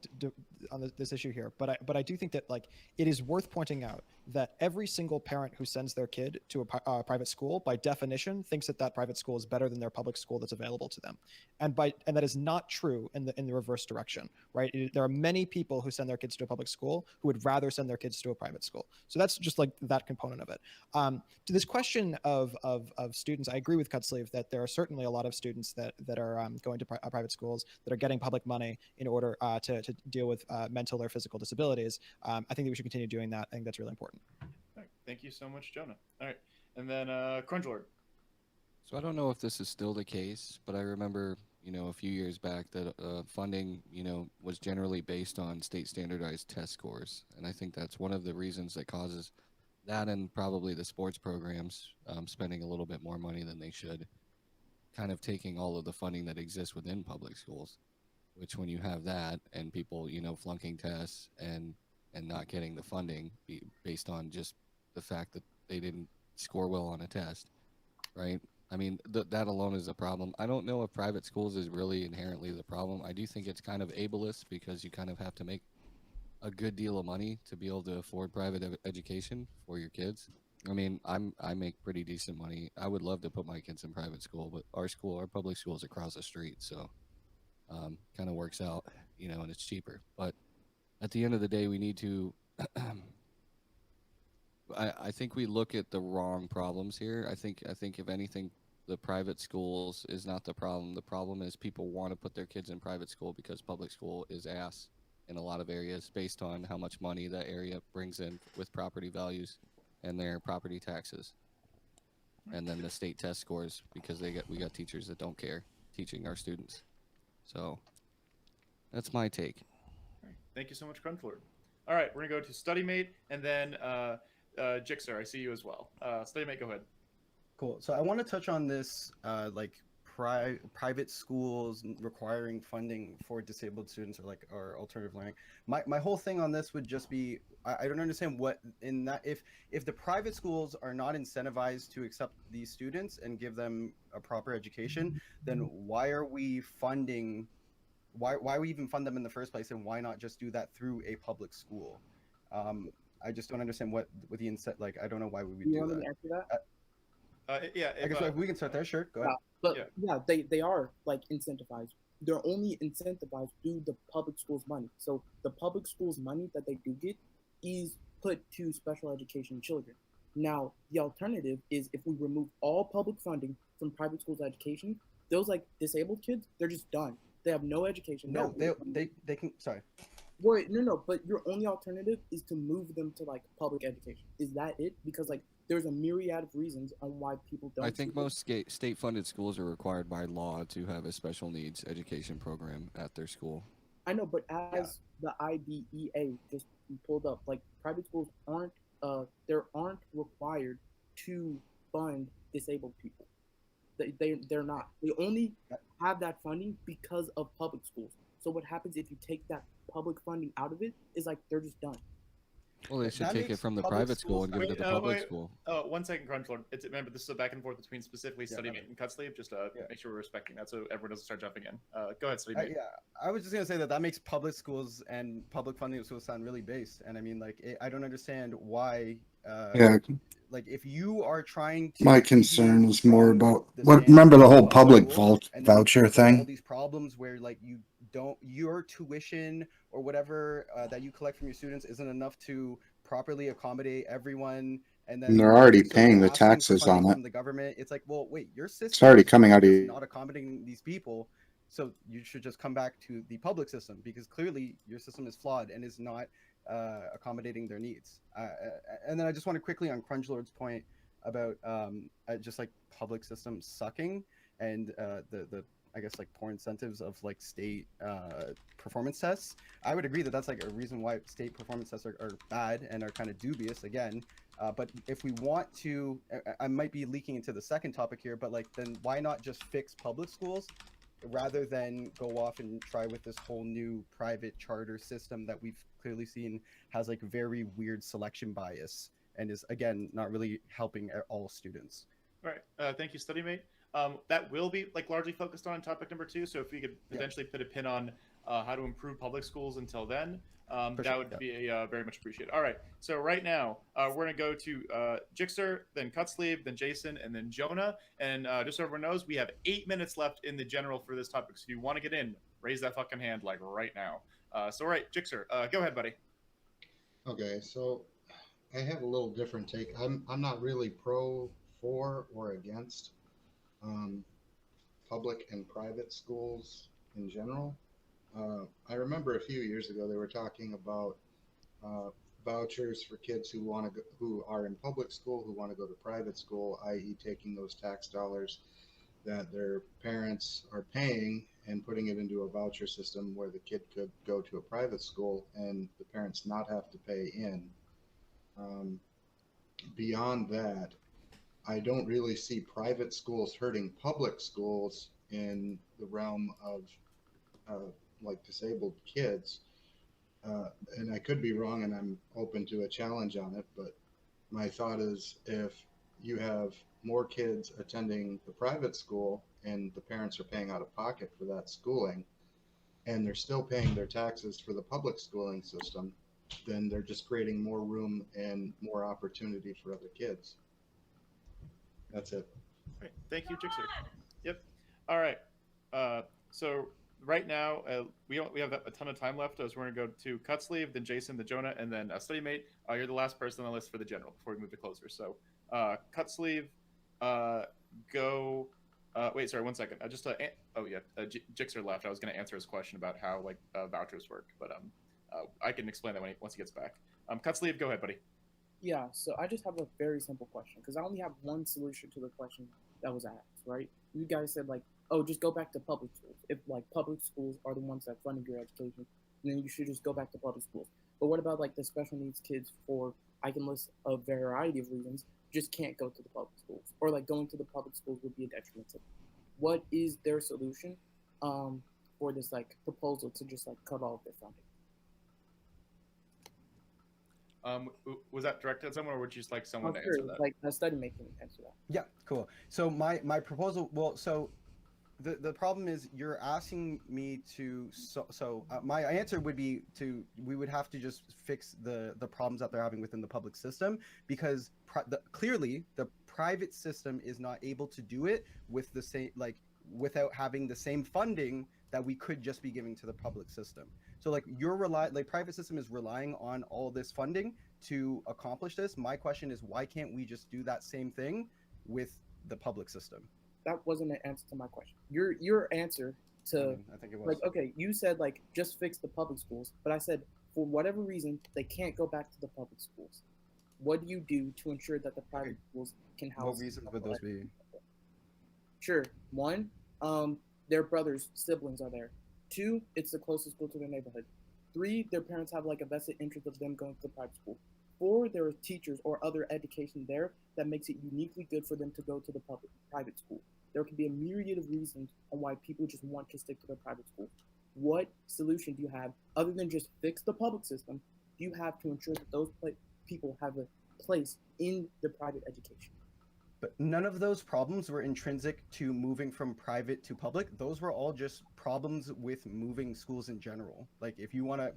on this issue here, but I do think that like it is worth pointing out that every single parent who sends their kid to a private school, by definition, thinks that that private school is better than their public school that's available to them, and that is not true in the reverse direction, right? There are many people who send their kids to a public school who would rather send their kids to a private school. So that's just like that component of it. To this question of students, I agree with Cutsleeve that there are certainly a lot of students that are going to private schools that are getting public money in order to deal with mental or physical disabilities. I think that we should continue doing that. I think that's really important. All right, thank you so much, Jonah. All right, and then Crunchload. So I don't know if this is still the case, but I remember, a few years back that funding, was generally based on state standardized test scores. And I think that's one of the reasons that causes that, and probably the sports programs spending a little bit more money than they should, kind of taking all of the funding that exists within public schools, which when you have that and people, flunking tests and not getting the funding based on just the fact that they didn't score well on a test, right? I mean, that alone is a problem. I don't know if private schools is really inherently the problem. I do think it's kind of ableist because you kind of have to make a good deal of money to be able to afford private education for your kids. I mean, I make pretty decent money. I would love to put my kids in private school, but our public school is across the street, so kind of works out, and it's cheaper. But at the end of the day, we need to I think we look at the wrong problems here. I think if anything, the private schools is not the problem. The problem is people want to put their kids in private school because public school is ass in a lot of areas based on how much money that area brings in with property values and their property taxes. And then the state test scores because we got teachers that don't care teaching our students. So that's my take. All right, thank you so much, Crunchload. All right, we're gonna go to StudyMate and then Jixer. I see you as well. StudyMate, go ahead. Cool. So I want to touch on this, like private schools requiring funding for disabled students or alternative learning. My whole thing on this would just be I don't understand what in that if the private schools are not incentivized to accept these students and give them a proper education, then why are we funding? Why we even fund them in the first place, and why not just do that through a public school? I just don't understand what the incentive. Like I don't know why we would You do want me that. to answer that? Yeah. I guess we can start there. Sure, go ahead. But Yeah. they are like incentivized. They're only incentivized through the public schools money. So the public schools money that they do get is put to special education children. Now the alternative is if we remove all public funding from private schools education, those like disabled kids, they're just done. They have no education. No, they can. Sorry. Wait, no. But your only alternative is to move them to like public education. Is that it? Because like there's a myriad of reasons on why people don't. I think most state-funded schools are required by law to have a special needs education program at their school. I know, but as the IDEA just pulled up, like private schools aren't required to fund disabled people. They're not. They only have that funding because of public schools. So what happens if you take that public funding out of it is like they're just done. Well, they should That take it makes from the public private school and give it to Wait, the no, public wait. school. Oh, 1 second, Crunchload. Remember, this is a back and forth between specifically Yeah, StudyMate and Cutsleeve. Just make sure we're respecting that so everyone doesn't start jumping in. Go ahead, StudyMate. Yeah, I was just gonna say that makes public schools and public funding of schools sound really based, and I mean, like, I don't understand why. Yeah, Like, if you are trying to, my concern is more from about the what. standard Remember the of whole a public school, and then voucher there's, like, all thing? these problems where like your tuition or whatever that you collect from your students isn't enough to properly accommodate everyone, and then And they're already so paying the asking for taxes funding on it. from the government. It's like, well, wait, your system It's already coming out of is you. not accommodating these people, so you should just come back to the public system because clearly your system is flawed and is not accommodating their needs. And then I just want to quickly on Crunchlord's point about just like public systems sucking and the I guess like poor incentives of like state performance tests. I would agree that that's like a reason why state performance tests are bad and are kind of dubious again. But if we want to, I might be leaking into the second topic here, but like then why not just fix public schools rather than go off and try with this whole new private charter system that we've clearly seen has like very weird selection bias and is again not really helping all students. All right. Thank you, StudyMate. That will be like largely focused on topic number 2. So if we could potentially put a pin on how to improve public schools until then, that would be very much appreciated. All right. So right now we're gonna go to Jixer, then Cutsleeve, then Jason, and then Jonah. And just so everyone knows, we have 8 minutes left in the general for this topic. So if you want to get in, raise that fucking hand like right now. So all right, Jixer, go ahead, buddy. Okay, so I have a little different take. I'm not really for or against public and private schools in general. I remember a few years ago they were talking about vouchers for kids who are in public school who want to go to private school, i.e., taking those tax dollars that their parents are paying and putting it into a voucher system where the kid could go to a private school and the parents not have to pay in. Beyond that, I don't really see private schools hurting public schools in the realm of like disabled kids. And I could be wrong, and I'm open to a challenge on it, but my thought is if you have more kids attending the private school and the parents are paying out of pocket for that schooling, and they're still paying their taxes for the public schooling system, then they're just creating more room and more opportunity for other kids. That's it. All right. Thank you, Jixer. Yep. All right. So right now we have a ton of time left. As we're gonna go to Cutsleeve, then Jason, then Jonah, and then StudyMate. You're the last person on the list for the general before we move to closer. So Cutsleeve, go. Wait, sorry, 1 second. Jixer left. I was gonna answer his question about how like vouchers work, but I can explain that once he gets back. Cutsleeve, go ahead, buddy. Yeah, so I just have a very simple question because I only have one solution to the question that was asked, right? You guys said like, oh, just go back to public schools. If like public schools are the ones that funding your education, then you should just go back to public schools. But what about like the special needs kids for, I can list a variety of reasons, just can't go to the public schools, or like going to the public schools would be a detriment to them. What is their solution for this like proposal to just like cut all of their funding? Was that directed at someone, or would you just like someone to Sure, answer that? like a study making answer that. Yeah, cool. So my proposal, well, so the problem is you're asking me to, my answer would be we would have to just fix the problems that they're having within the public system, because clearly the private system is not able to do it with the same, like, without having the same funding that we could just be giving to the public system. So like private system is relying on all this funding to accomplish this. My question is, why can't we just do that same thing with the public system? That wasn't an answer to my question. Your answer to I think it was. like, okay, you said like just fix the public schools, but I said for whatever reason they can't go back to the public schools. What do you do to ensure that the private schools can house? What reasons would those be? Sure. One, their brothers, siblings are there. Two, it's the closest school to their neighborhood. Three, their parents have like a vested interest of them going to the private school. Four, there are teachers or other education there that makes it uniquely good for them to go to the private school. There can be a myriad of reasons on why people just want to stick to their private school. What solution do you have, other than just fix the public system, do you have to ensure that those people have a place in the private education? But none of those problems were intrinsic to moving from private to public. Those were all just problems with moving schools in general. Like if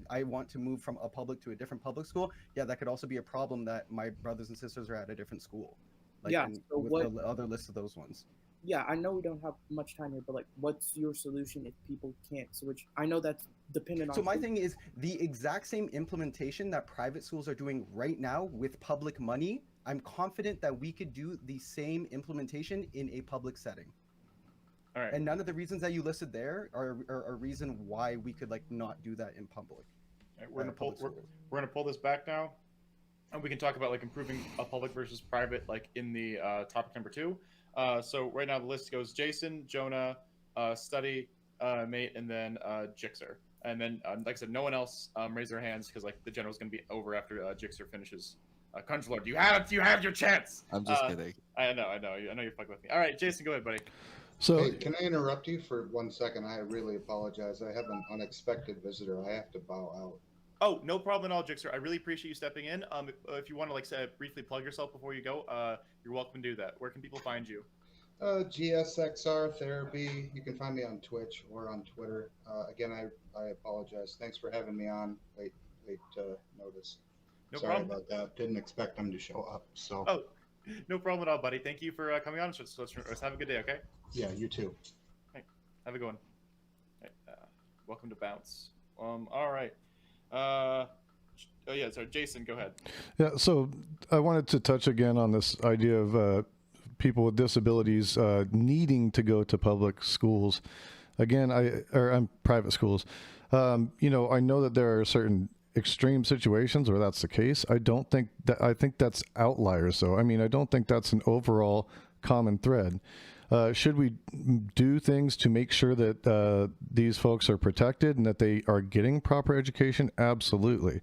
I want to move from a public to a different public school, yeah, that could also be a problem that my brothers and sisters are at a different school. Like Yeah, so with the other list of those ones. Yeah, I know we don't have much time here, but like, what's your solution if people can't switch? I know that's dependent on. So my thing is the exact same implementation that private schools are doing right now with public money. I'm confident that we could do the same implementation in a public setting. All right. And none of the reasons that you listed there are a reason why we could like not do that in public. All right, we're gonna pull this back now, and we can talk about like improving a public versus private, like in the topic number 2. So right now the list goes Jason, Jonah, Study, Mate, and then Jixer. And then, like I said, no one else raise their hands because like the general's gonna be over after Jixer finishes. Conjular, you have your chance. I'm just kidding. I know you're fucking with me. All right, Jason, go ahead, buddy. So Hey, can I interrupt you for 1 second? I really apologize. I have an unexpected visitor. I have to bow out. Oh, no problem at all, Jixer. I really appreciate you stepping in. If you want to like briefly plug yourself before you go, you're welcome to do that. Where can people find you? GSXR Therapy. You can find me on Twitch or on Twitter. Again, I apologize. Thanks for having me on. Late notice. No Sorry problem. about that. Didn't expect them to show up. So. Oh, no problem at all, buddy. Thank you for coming on. So let's have a good day, okay? Yeah, you too. Have a good one. Right, welcome to Bounce. All right. Oh yeah, sorry, Jason, go ahead. yeah, so I wanted to touch again on this idea of people with disabilities needing to go to public schools. Again, I'm private schools. I know that there are certain extreme situations where that's the case. I think that's outliers though. I mean, I don't think that's an overall common thread. Should we do things to make sure that these folks are protected and that they are getting proper education? Absolutely.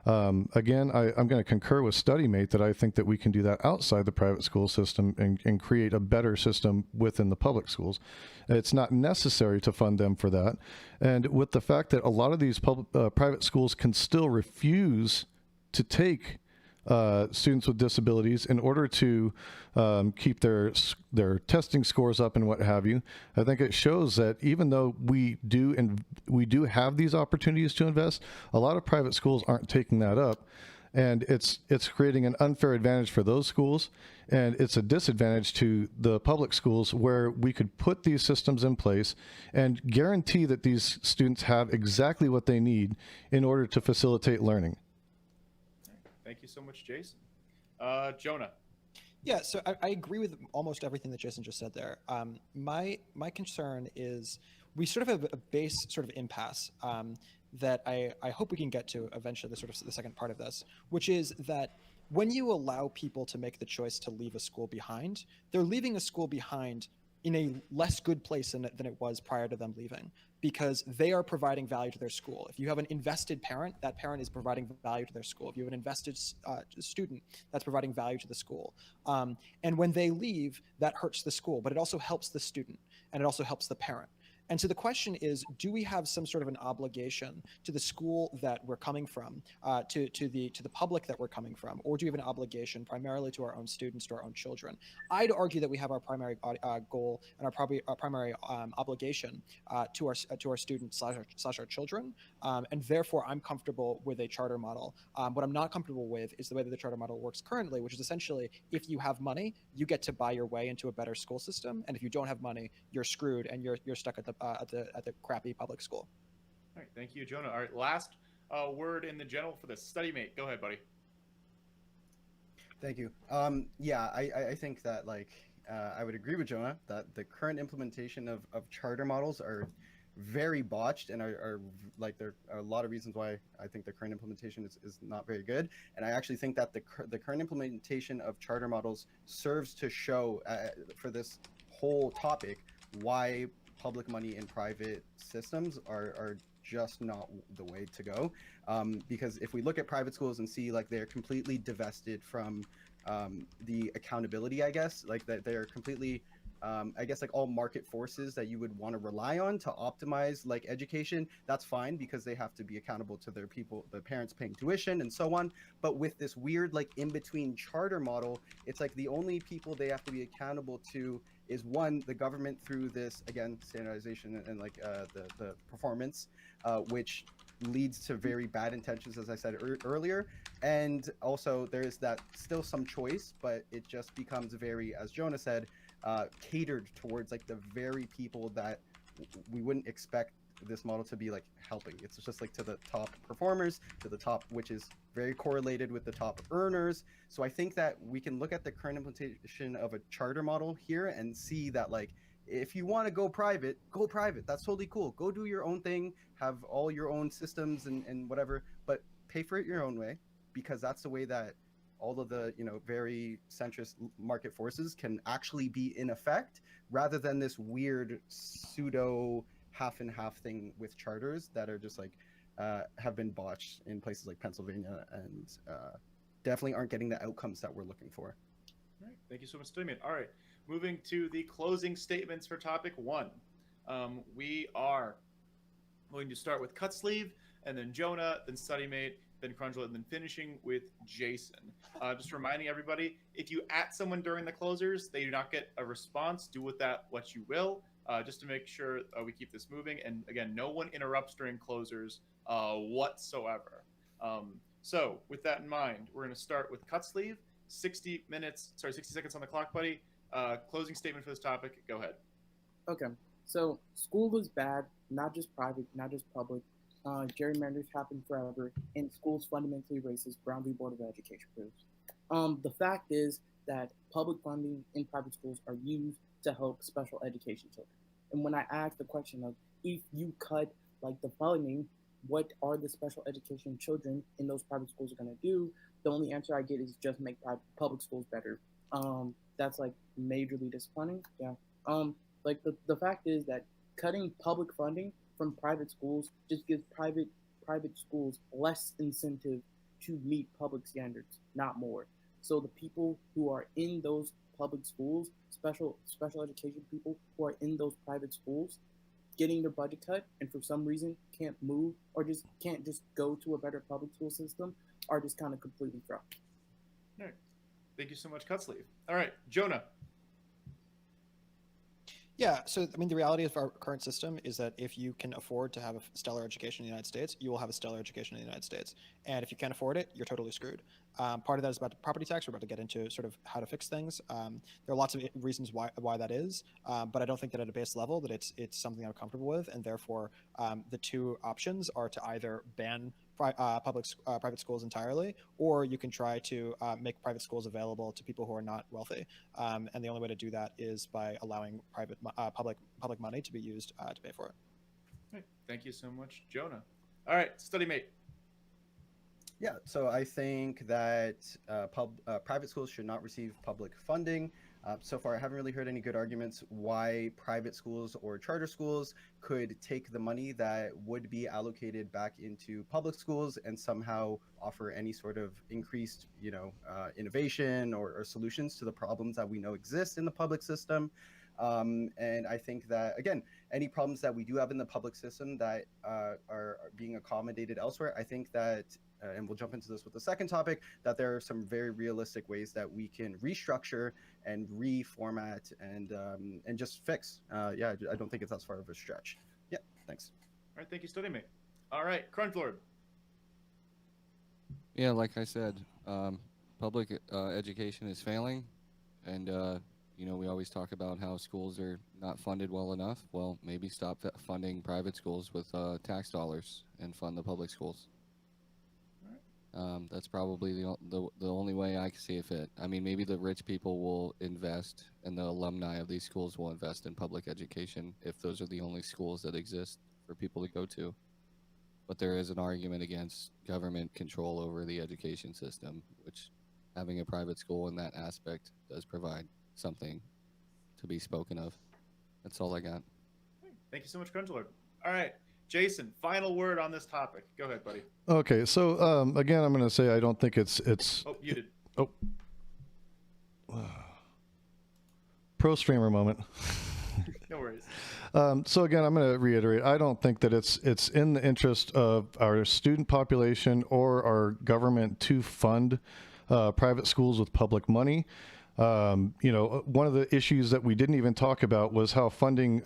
Again, I'm going to concur with StudyMate that I think that we can do that outside the private school system and create a better system within the public schools. It's not necessary to fund them for that. And with the fact that a lot of these private schools can still refuse to take students with disabilities in order to keep their testing scores up and what have you. I think it shows that even though we do have these opportunities to invest, a lot of private schools aren't taking that up, and it's creating an unfair advantage for those schools, and it's a disadvantage to the public schools where we could put these systems in place and guarantee that these students have exactly what they need in order to facilitate learning. Thank you so much, Jason. Jonah. Yeah, so I agree with almost everything that Jason just said there. My concern is we sort of have a base sort of impasse that I hope we can get to eventually, the second part of this, which is that when you allow people to make the choice to leave a school behind, they're leaving a school behind in a less good place than it was prior to them leaving, because they are providing value to their school. If you have an invested parent, that parent is providing value to their school. If you have an invested student, that's providing value to the school. And when they leave, that hurts the school, but it also helps the student, and it also helps the parent. And so the question is, do we have some sort of an obligation to the school that we're coming from, to the public that we're coming from, or do we have an obligation primarily to our own students, to our own children? I'd argue that we have our primary goal and our primary obligation to our students slash our children, and therefore I'm comfortable with a charter model. What I'm not comfortable with is the way that the charter model works currently, which is essentially, if you have money, you get to buy your way into a better school system, and if you don't have money, you're screwed and you're stuck at the crappy public school. All right, thank you, Jonah. All right, last word in the general for the study mate. Go ahead, buddy. Thank you. Yeah, I think that I would agree with Jonah that the current implementation of charter models are very botched, and are there are a lot of reasons why I think the current implementation is not very good. And I actually think that the current implementation of charter models serves to show for this whole topic why public money in private systems are just not the way to go. Because if we look at private schools and see they're completely divested from the accountability, I guess, that they're completely all market forces that you would want to rely on to optimize education, that's fine because they have to be accountable to their people, the parents paying tuition and so on. But with this weird in-between charter model, it's the only people they have to be accountable to is one, the government through this, again, standardization and the performance, which leads to very bad intentions, as I said earlier. And also there is that still some choice, but it just becomes very, as Jonah said, catered towards the very people that we wouldn't expect this model to be helping. It's just to the top performers, to the top, which is very correlated with the top earners. So I think that we can look at the current implementation of a charter model here and see that if you want to go private, that's totally cool. Go do your own thing, have all your own systems and whatever, but pay for it your own way, because that's the way that all of the very centrist market forces can actually be in effect, rather than this weird pseudo half and half thing with charters that are just have been botched in places like Pennsylvania, and definitely aren't getting the outcomes that we're looking for. All right, thank you so much, Studyman. All right, moving to the closing statements for topic 1. We are going to start with Cut Sleeve, and then Jonah, then Studymate, then Crunchlet, and then finishing with Jason. Just reminding everybody, if you at someone during the closers, they do not get a response. Do with that what you will, just to make sure we keep this moving. And again, no one interrupts during closers whatsoever. So with that in mind, we're going to start with Cut Sleeve. 60 seconds on the clock, buddy. Closing statement for this topic. Go ahead. Okay, so school is bad, not just private, not just public. Gerrymanders happen forever, and schools fundamentally racist. Brown v. Board of Education proves. The fact is that public funding in private schools are used to help special education children. And when I ask the question of, if you cut the funding, what are the special education children in those private schools are going to do? The only answer I get is just make public schools better. That's majorly disappointing. Yeah. The fact is that cutting public funding from private schools just gives private schools less incentive to meet public standards, not more. So the people who are in those public schools, special education people who are in those private schools, getting their budget cut and for some reason can't move or just can't just go to a better public school system, are just kind of completely fucked. All right. Thank you so much, Cut Sleeve. All right, Jonah. Yeah, so I mean, the reality of our current system is that if you can afford to have a stellar education in the United States, you will have a stellar education in the United States. And if you can't afford it, you're totally screwed. Part of that is about property tax. We're about to get into sort of how to fix things. There are lots of reasons why that is, but I don't think that at a base level that it's something I'm comfortable with. And therefore, the two options are to either ban private schools entirely, or you can try to make private schools available to people who are not wealthy. And the only way to do that is by allowing public money to be used to pay for it. Right. Thank you so much, Jonah. All right, Studymate. Yeah, so I think that private schools should not receive public funding. So far, I haven't really heard any good arguments why private schools or charter schools could take the money that would be allocated back into public schools and somehow offer any sort of increased, innovation or solutions to the problems that we know exist in the public system. And I think that, again, any problems that we do have in the public system that are being accommodated elsewhere, I think that, and we'll jump into this with the second topic, that there are some very realistic ways that we can restructure and reformat and just fix. Yeah, I don't think it's as far of a stretch. Yeah, thanks. All right, thank you, Study Mate. All right, Crunch Lord. Yeah, like I said, public education is failing, and we always talk about how schools are not funded well enough. Well, maybe stop funding private schools with tax dollars and fund the public schools. That's probably the only way I can see it fit. I mean, maybe the rich people will invest, and the alumni of these schools will invest in public education if those are the only schools that exist for people to go to. But there is an argument against government control over the education system, which having a private school in that aspect does provide something to be spoken of. That's all I got. Thank you so much, Crunch Lord. All right, Jason, final word on this topic. Go ahead, buddy. Okay, so again, I'm going to say I don't think it's. Oh, you did. Oh. Pro streamer moment. No worries. So again, I'm going to reiterate. I don't think that it's in the interest of our student population or our government to fund private schools with public money. One of the issues that we didn't even talk about was how funding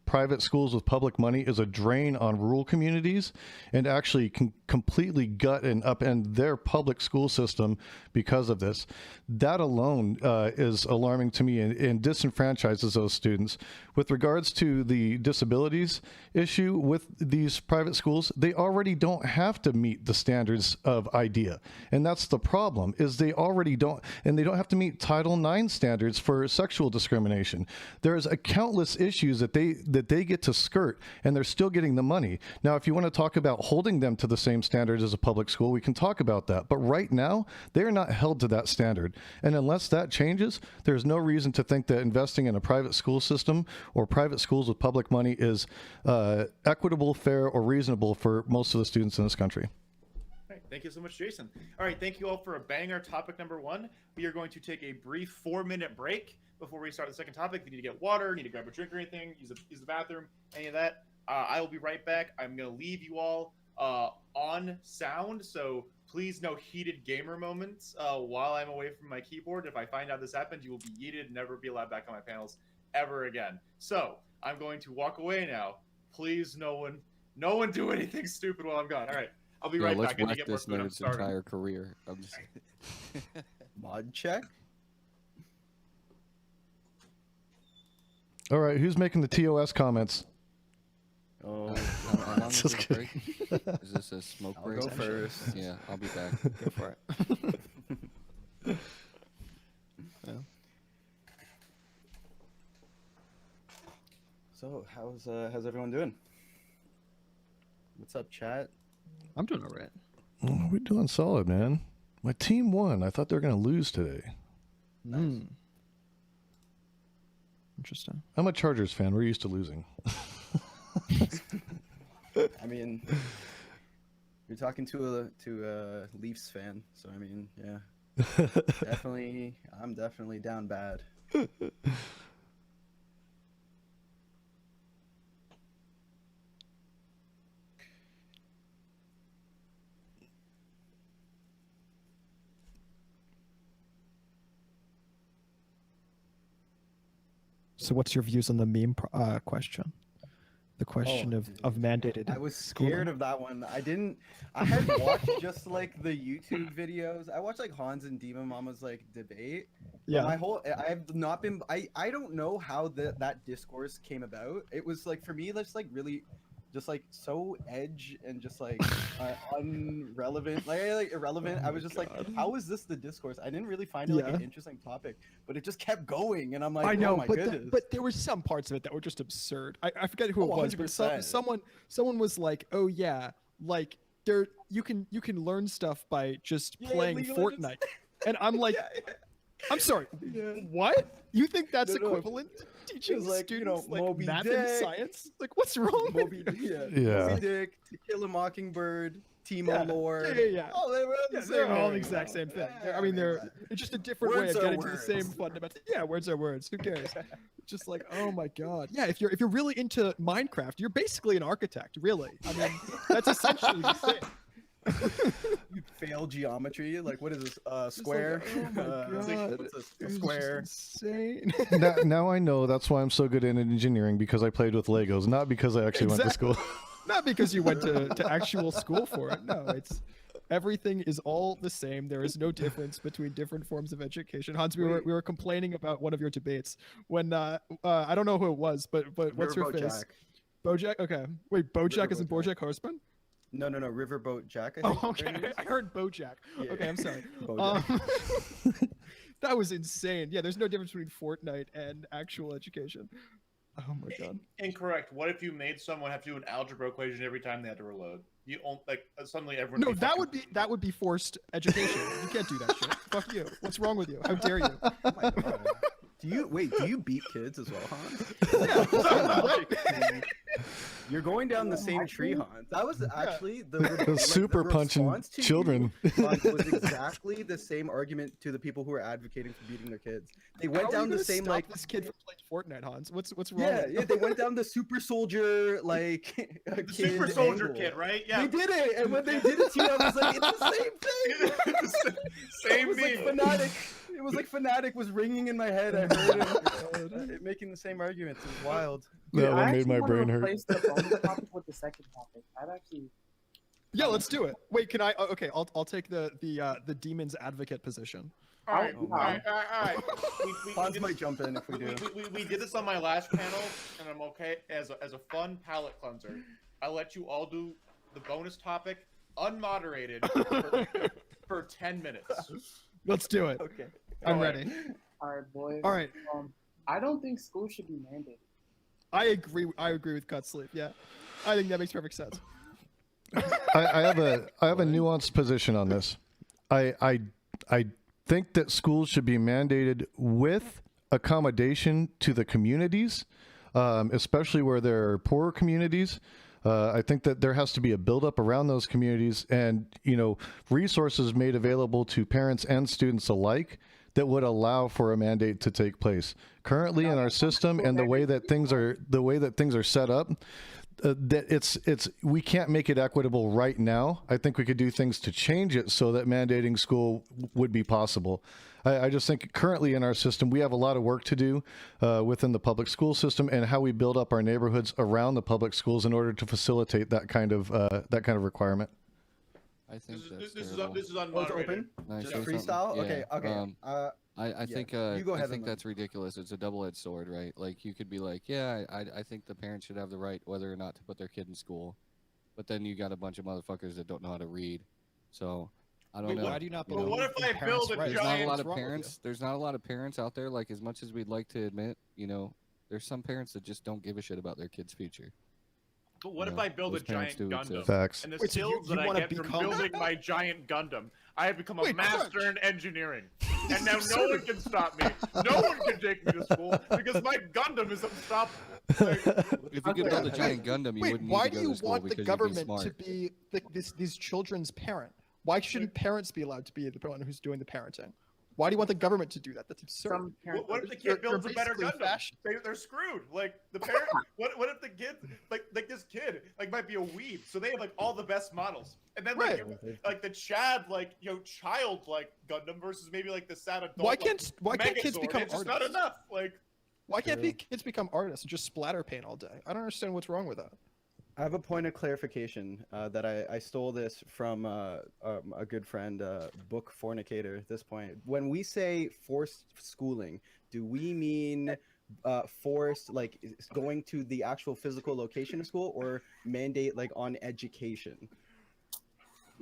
private schools with public money is a drain on rural communities and actually can completely gut and upend their public school system because of this. That alone is alarming to me and disenfranchises those students. With regards to the disabilities issue with these private schools, they already don't have to meet the standards of IDEA. And that's the problem, is they already don't, and they don't have to meet Title IX standards for sexual discrimination. There's a countless issues that they get to skirt, and they're still getting the money. Now, if you want to talk about holding them to the same standards as a public school, we can talk about that. But right now, they're not held to that standard. And unless that changes, there's no reason to think that investing in a private school system or private schools with public money is equitable, fair, or reasonable for most of the students in this country. All right, thank you so much, Jason. All right, thank you all for a banger topic number 1. We are going to take a brief 4-minute break before we start the second topic. If you need to get water, need to grab a drink or anything, use the bathroom, any of that, I will be right back. I'm going to leave you all on sound, so please no heated gamer moments while I'm away from my keyboard. If I find out this happened, you will be yeeted and never be allowed back on my panels ever again. So I'm going to walk away now. Please, no one do anything stupid while I'm gone. All right, I'll be right back. Let's wreck this nerd's entire career. I'm just... Mod check. All right, who's making the TOS comments? Oh, how long Just is this break? Is this a smoke I'll break? go first. Yeah, I'll be back. Go for it. Yeah. So, how's everyone doing? What's up, chat? I'm doing all right. Oh, we're doing solid, man. My team won. I thought they were going to lose today. Nice. Interesting. I'm a Chargers fan. We're used to losing. I mean, you're talking to a Leafs fan, so I mean, yeah, definitely, I'm definitely down bad. So, what's your views on the meme question? The question of mandated. I was scared of that one. I had watched just like the YouTube videos. I watched like HANZ and Demon Mama's like debate. Yeah. I have not been. I don't know how that discourse came about. It was like for me, that's like really, just like so edge and just like unrelevant, like irrelevant. I was just like, how is this the discourse? I didn't really find it like an interesting topic, but it just kept going, and I'm like, I know, oh my goodness. but there were some parts of it that were just absurd. I forget who it was, but 100%. someone was like, oh yeah, like you can learn stuff by just playing League of Fortnite, Legends. and I'm like. Yeah. I'm sorry. What? You think that's No. equivalent to teaching It's like, you students know, like Moby math Dick. and science? Like, what's wrong Moby, with you? Yeah. Moby Dick, To Kill a Mockingbird, Timo Lord. Yeah. Oh, they were on the Yeah, same they're all the area. exact same thing. Yeah, I mean, they're come on. it's just a different way Words of are getting to the same words. fundamental. Yeah, words are words. Who cares? Just like, oh my god. Yeah, if you're really into Minecraft, you're basically an architect. Really. I mean, that's essentially the same. You fail geometry. Like, what is this? Just like, Square. oh my It's like, god. what's this? It was just Square. insane. Now I know that's why I'm so good in engineering, because I played with Legos, not because I actually went to Exactly. school. Not because you went to actual school for it. No, it's everything is all the same. There is no difference between different forms of education. Hans, we were complaining about one of your debates when I don't know who it was, but what's her Riverboat face? Jack. BoJack. Okay, wait, BoJack isn't Riverboat BoJack Horseman? No, Riverboat Jack. I Oh, think their okay. name is. I heard BoJack. Yeah. Okay, I'm sorry. BoJack. That was insane. Yeah, there's no difference between Fortnite and actual education. Oh my god. Incorrect. What if you made someone have to do an algebra equation every time they had to reload? You suddenly everyone. No, that would be forced education. You can't do that shit. Fuck you. What's wrong with you? How dare you? Oh my God. Do you beat kids as well, Hans? Yeah. You're going down the same tree, Hans. That was actually the Super punching response to you, children. Hans, was exactly the same argument to the people who are advocating for beating their kids. They went How are you down the gonna same stop like this kid from playing Fortnite, Hans. What's wrong? yeah, with you? yeah. They went down the super soldier like The kid super soldier angle. kid, right? Yeah. They did it, and when they did it to you, I was like, it's the same thing. Same It was like meme. Fanatic. It was like Fanatic was ringing in my head. I heard him making the same arguments. It was wild. That I one made actually my wanna brain hurt. replace the bonus topic with the second topic. I'd actually. Yeah, let's do it. Wait, can I? Okay, I'll take the demon's advocate position. All right, Oh, all right, all right. We Hans did- might jump in if we do. we did this on my last panel, and I'm okay as a fun palate cleanser. I'll let you all do the bonus topic unmoderated for 10 minutes. Let's do it. Okay. I'm Go ahead. ready. All right, boys. All right. I don't think school should be mandated. I agree with cut sleep. Yeah, I think that makes perfect sense. I have a nuanced position on this. I think that schools should be mandated with accommodation to the communities, especially where there are poorer communities. I think that there has to be a buildup around those communities, and resources made available to parents and students alike that would allow for a mandate to take place. Currently, in our system and the way that things are set up, that we can't make it equitable right now. I think we could do things to change it so that mandating school would be possible. I just think currently in our system we have a lot of work to do within the public school system and how we build up our neighborhoods around the public schools in order to facilitate that kind of requirement. I think This that's is terrible. this is Oh, it's unmoderated. open. Can I Just say something? freestyle. Yeah, Okay. Okay. I yeah, think you go ahead I think and that's ridiculous. It's a double-edged sword, right? Like you could be like, yeah, I think the parents should have the right whether or not to put their kid in school, but then you got a bunch of motherfuckers that don't know how to read. So I don't Wait, know. Why do you not you believe know? what if in I parents' build a rights? There's not a giant- lot of What's wrong with parents. There's not a lot of parents out there. Like as much as we'd like to admit, there's some parents that just don't give a shit about their kid's future. But what if Yeah, I build a those parents giant do Gundam? exist. Facts. And the Wait, so skills you that I wanna get from become- building my giant Gundam, I have become a Wait, master Crunch. in engineering. And now no one can stop me. No one can take me to school because my Gundam is unstoppable. Like, If you could build a giant Gundam, you Wait, wouldn't why need to do go you to school want the because you'd be government smart. to be these children's parent? Why shouldn't parents be allowed to be the one who's doing the parenting? Why do you want the government to do that? That's absurd. Some parents. what if the You're- kid builds you're a better basically Gundam? fascist. They're screwed. Like the parent. what if the kid like this kid might be a weeb, so they have like all the best models, and then Right. like the Chad child Gundam versus maybe like the sad adult. Why can't kids Megazord, become it's just artists? not enough. Like Why can't kids become artists and just splatter paint all day? I don't understand what's wrong with that. I have a point of clarification that I stole this from a good friend, Book Fornicator. At this point, when we say forced schooling, do we mean forced going to the actual physical location of school, or mandate on education?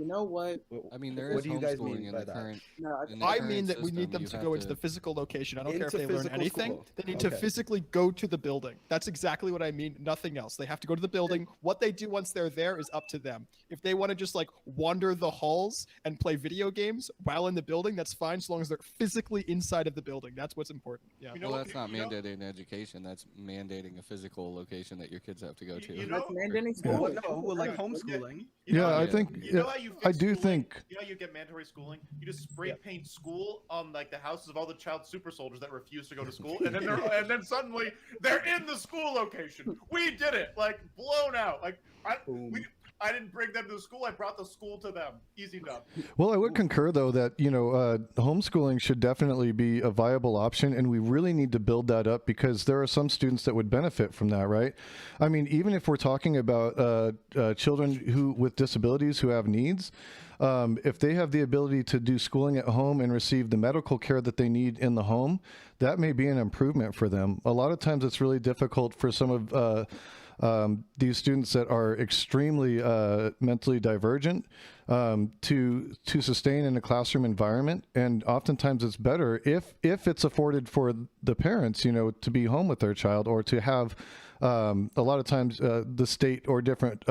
You know what? I mean, there What is do you guys homeschooling mean in by the that? current. No, In the I current mean that we need system, them you to have go into the physical location. I don't care if Into they learn physical anything. school. They need to Okay. physically go to the building. That's exactly what I mean. Nothing else. They have to go to the building. What they do once they're there is up to them. If they want to just like wander the halls and play video games while in the building, that's fine, so long as they're physically inside of the building. That's what's important. Yeah. You know Well, what- that's not you know- mandated in education. That's mandating a physical location that your kids have to go to. You that's know, mandating Yeah. school. Well, no, well, like homeschooling. You know Yeah, how I you- think You know how you fix I do schooling? think You know how you get mandatory schooling? You just spray paint school on like the houses of all the child super soldiers that refuse to go to school, and then and then suddenly they're in the school location. We did it, like blown out. Like Boom. I didn't bring them to the school. I brought the school to them. Easy enough. Well, I would concur, though, that homeschooling should definitely be a viable option, and we really need to build that up because there are some students that would benefit from that, right? I mean, even if we're talking about children who with disabilities who have needs, if they have the ability to do schooling at home and receive the medical care that they need in the home, that may be an improvement for them. A lot of times, it's really difficult for some of these students that are extremely mentally divergent to sustain in a classroom environment, and oftentimes it's better if it's afforded for the parents, to be home with their child, or to have a lot of times the state or different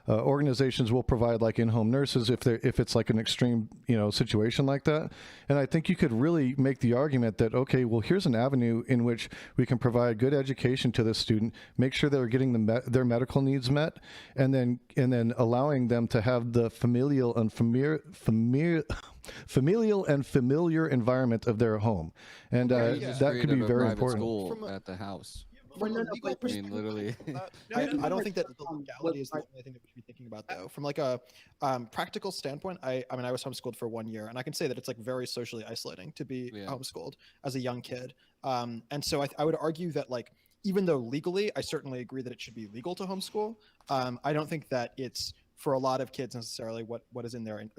organizations will provide like in-home nurses if it's like an extreme situation like that. And I think you could really make the argument that, okay, well, here's an avenue in which we can provide good education to the student, make sure they're getting their medical needs met, and then allowing them to have the familial and familiar environment of their home, and Just that could create be a very private important. school From a- at the house. From no, a no, legal but- I mean, perspective, literally. I don't think that the Um, legality is the what- only thing that we should be thinking about, though. From like a practical standpoint, I mean, I was homeschooled for 1 year, and I can say that it's like very socially isolating to be Yeah. homeschooled as a young kid. And so I would argue that like even though legally, I certainly agree that it should be legal to homeschool. I don't think that it's for a lot of kids necessarily what is in their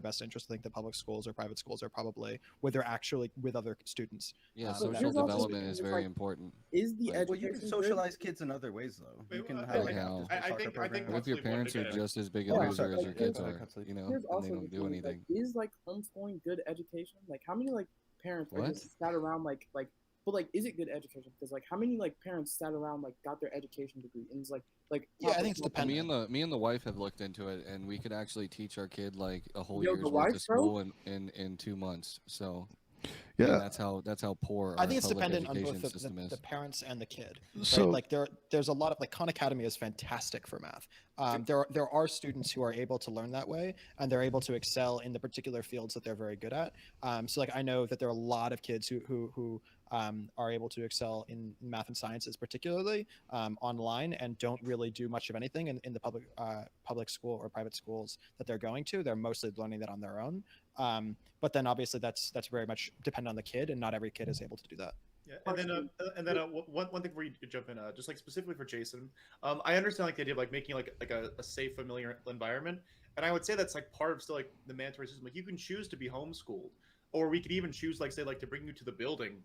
best interest. I think that public schools or private schools are probably where they're actually with other students. Yeah, But social here's also development the is thing, very like, important. Is the Well, education Well, you can good? socialize kids in other ways, though. You Wait, can well, have like like, after-school I soccer think- I think program. What if your Absolutely wanted parents to are get it. just as big a Yeah, loser as like, your kids yeah, are, absolutely. Here's and also they the don't do thing, anything? like, is like homeschooling good education? Like, how many like parents are What? just sat around like, but like, is it good education? Because like, how many like parents sat around like got their education degree and it's like Yeah, I proper- think it's proper- Me and the wife have looked into it, and we could actually teach our kid like a whole Yo, year's the worth wife, of school bro? in 2 months. So I mean, Yeah. that's how poor I our think it's public dependent on education both system is. the parents and the kid. Right? So Like there's a lot of like Khan Academy is fantastic for math. There are students who are able to learn that way, and they're able to excel in the particular fields that they're very good at. So like I know that there are a lot of kids who are able to excel in math and sciences, particularly online, and don't really do much of anything in the public school or private schools that they're going to. They're mostly learning that on their own. But then obviously that's very much dependent on the kid, and not every kid is able to do that. Yeah, and then one thing before you jump in, just like specifically for Jason, I understand like the idea of like making like a safe, familiar environment, and I would say that's like part of still like the mandatory system. Like you can choose to be homeschooled, or we could even choose like say like to bring you to the building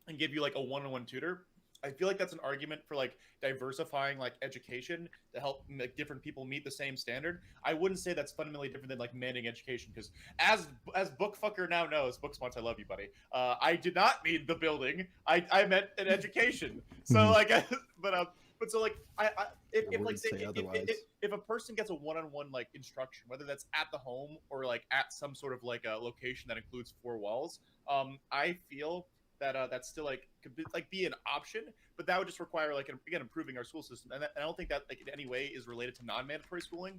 and give you like a one-on-one tutor. I feel like that's an argument for like diversifying like education to help like different people meet the same standard. I wouldn't say that's fundamentally different than like mandating education, because as Bookfucker now knows, Booksmarts, I love you, buddy. I did not mean the building. I meant an education. So like, but so like if like say, if a person gets a one-on-one like instruction, whether that's at the home or like at some sort of like a location that includes 4 walls, I feel that that's still like could be an option, but that would just require like again improving our school system, and I don't think that like in any way is related to non-mandatory schooling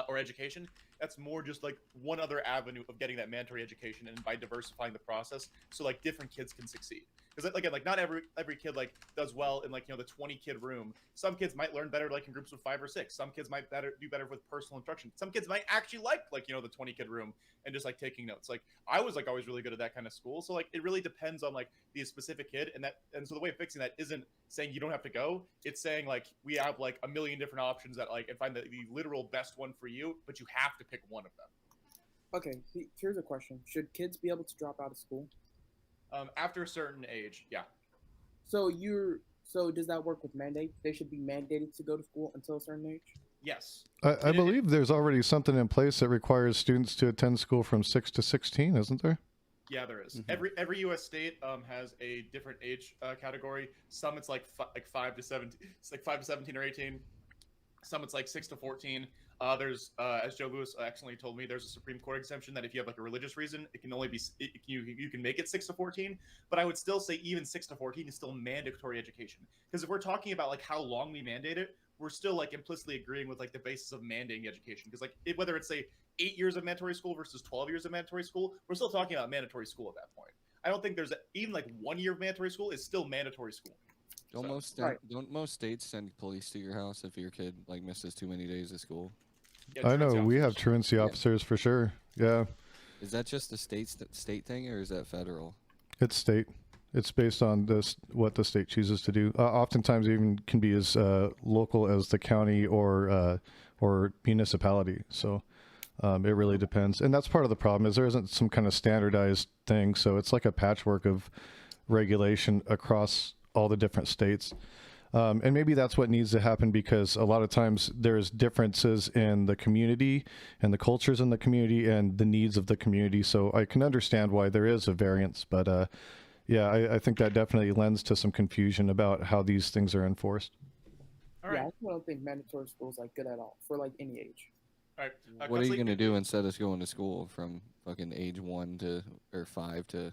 or education. That's more just like one other avenue of getting that mandatory education, and by diversifying the process so like different kids can succeed. Because again, like not every kid like does well in like the 20 kid room. Some kids might learn better like in groups of 5 or 6. Some kids might do better with personal instruction. Some kids might actually like the 20 kid room and just like taking notes. Like I was like always really good at that kind of school. So like it really depends on like the specific kid, and so the way of fixing that isn't saying you don't have to go. It's saying like we have like a million different options that like and find the literal best one for you, but you have to pick one of them. Okay, here's a question: should kids be able to drop out of school? After a certain age, yeah. So So does that work with mandates? They should be mandated to go to school until a certain age. Yes. I believe there's already something in place that requires students to attend school from 6 to 16, isn't there? Yeah, there is. Mhm. Every U.S. state has a different age category. Some it's like 5 to 17, it's like 5 to 17 or 18. Some it's like 6 to 14. There's as Joe Lewis actually told me, there's a Supreme Court exemption that if you have like a religious reason, it can only be you can make it 6 to 14. But I would still say even 6 to 14 is still mandatory education, because if we're talking about like how long we mandate it, we're still like implicitly agreeing with like the basis of mandating education. Because like whether it's say 8 years of mandatory school versus 12 years of mandatory school, we're still talking about mandatory school at that point. I don't think there's even like 1 year of mandatory school is still mandatory school. Don't So, most states send police to your house if your kid like misses too many days of school? yeah, I know truancy we have officers. truancy Yeah. officers for sure. Yeah, Is that just a state thing, or is that federal? it's state. It's based on this what the state chooses to do. Oftentimes, it even can be as local as the county or municipality. So it really depends, and that's part of the problem is there isn't some kind of standardized thing. So it's like a patchwork of regulation across all the different states. And maybe that's what needs to happen, because a lot of times there's differences in the community and the cultures in the community and the needs of the community. So I can understand why there is a variance, but yeah, I think that definitely lends to some confusion about how these things are enforced. All right. Yeah, I still don't think mandatory school is like good at all for like any age. All right. What are you Cutsley, gonna do instead of going to school from fucking age 1 to or 5 to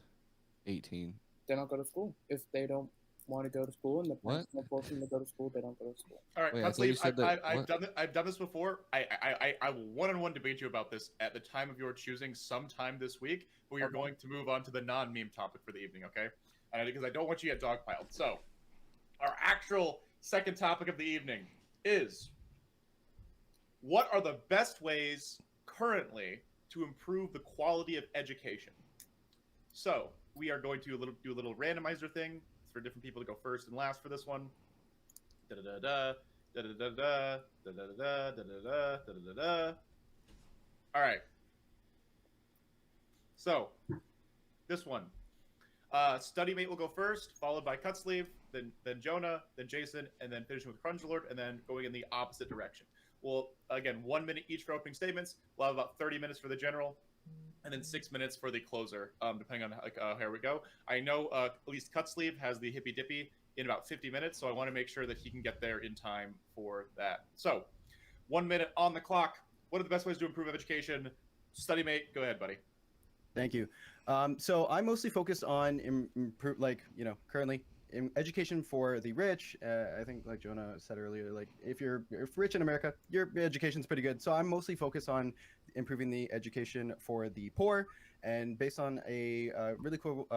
18? They don't go to school if they don't want to go to school, and the What? parents don't force them to go to school. They don't go to school. All right, Wait, I thought you Cutsley, said that- I've done this before. I will one-on-one debate you about this at the time of your choosing sometime this week. We are Okay. going to move on to the non-meme topic for the evening, okay? Because I don't want you to get dogpiled. So, our actual second topic of the evening is: what are the best ways currently to improve the quality of education? So, we are going to do a little randomizer thing for different people to go first and last for this one. Da da da da da da da da da da da da da da da. All right. So, this one. StudyMate will go first, followed by Cutsleeve, then Jonah, then Jason, and then finishing with Crunchilord, and then going in the opposite direction. Well, again, 1 minute each for opening statements. We'll have about 30 minutes for the general, and then 6 minutes for the closer, depending on how we go. I know at least Cutsleeve has the hippy dippy in about 50 minutes, so I want to make sure that he can get there in time for that. So, 1 minute on the clock. What are the best ways to improve education? StudyMate, go ahead, buddy. Thank you. So I'm mostly focused on currently in education for the rich. I think, like Jonah said earlier, like if you're rich in America, your education's pretty good. So I'm mostly focused on improving the education for the poor. And based on a really cool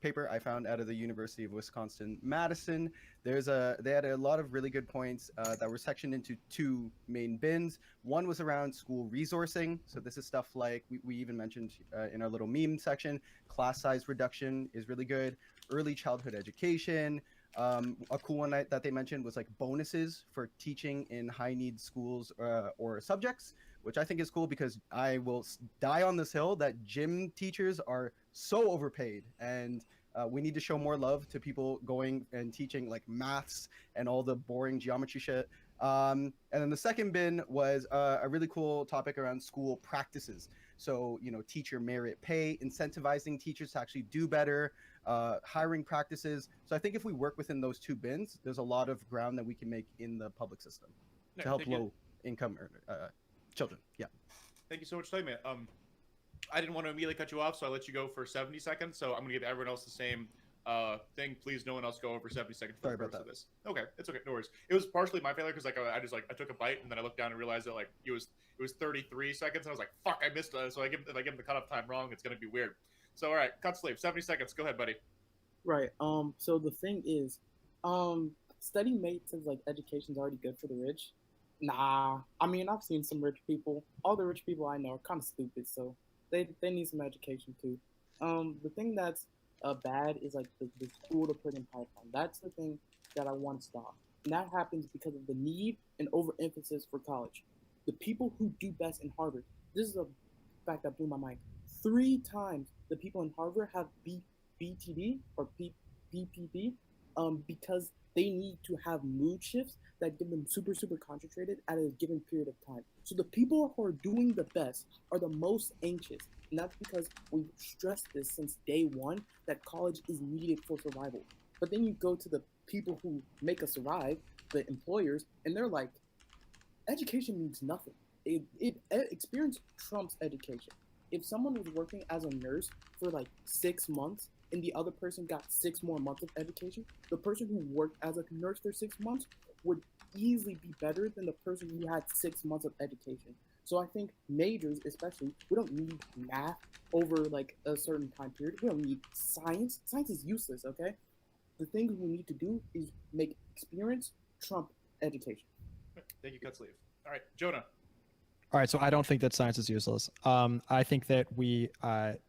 paper I found out of the University of Wisconsin-Madison, they had a lot of really good points that were sectioned into two main bins. One was around school resourcing. So this is stuff like we even mentioned in our little meme section. Class size reduction is really good. Early childhood education. A cool one that they mentioned was like bonuses for teaching in high need schools or subjects, which I think is cool because I will die on this hill that gym teachers are so overpaid, and we need to show more love to people going and teaching like maths and all the boring geometry shit. And then the second bin was a really cool topic around school practices. So, teacher merit pay, incentivizing teachers to actually do better, hiring practices. So I think if we work within those two bins, there's a lot of ground that we can make in the public system to help low income children. Yeah. Thank you so much, man. I didn't want to immediately cut you off, so I let you go for 70 seconds. So I'm going to give everyone else the same thing. Please, no one else go over 70 seconds for Sorry the about purpose of this. Okay, it's okay, no worries. It was partially my failure because I took a bite and then I looked down and realized that like it was 33 seconds and I was like, fuck, I missed it. So if I give him the cutoff time wrong, it's going to be weird. So all right, Cutsleeve, 70 seconds. Go ahead, buddy. Right. So the thing is, StudyMate says like education's already good for the rich. Nah. I mean, I've seen some rich people. All the rich people I know are kind of stupid, so they need some education too. The thing that's bad is like the school to prison pipeline. That's the thing that I want to stop. And that happens because of the need and overemphasis for college. The people who do best in Harvard, this is a fact that blew my mind. 3 times the people in Harvard have BTD or BPD because they need to have mood shifts that give them super, super concentrated at a given period of time. So the people who are doing the best are the most anxious. And that's because we've stressed this since day one that college is needed for survival. But then you go to the people who make us survive, the employers, and they're like, education means nothing. Experience trumps education. If someone was working as a nurse for like 6 months and the other person got 6 more months of education, the person who worked as a nurse for 6 months would easily be better than the person who had 6 months of education. So I think majors, especially, we don't need math over like a certain time period. We don't need science. Science is useless, okay? The things we need to do is make experience trump education. Thank you, Cutsleeve. All right, Jonah. All right, so I don't think that science is useless. I think that we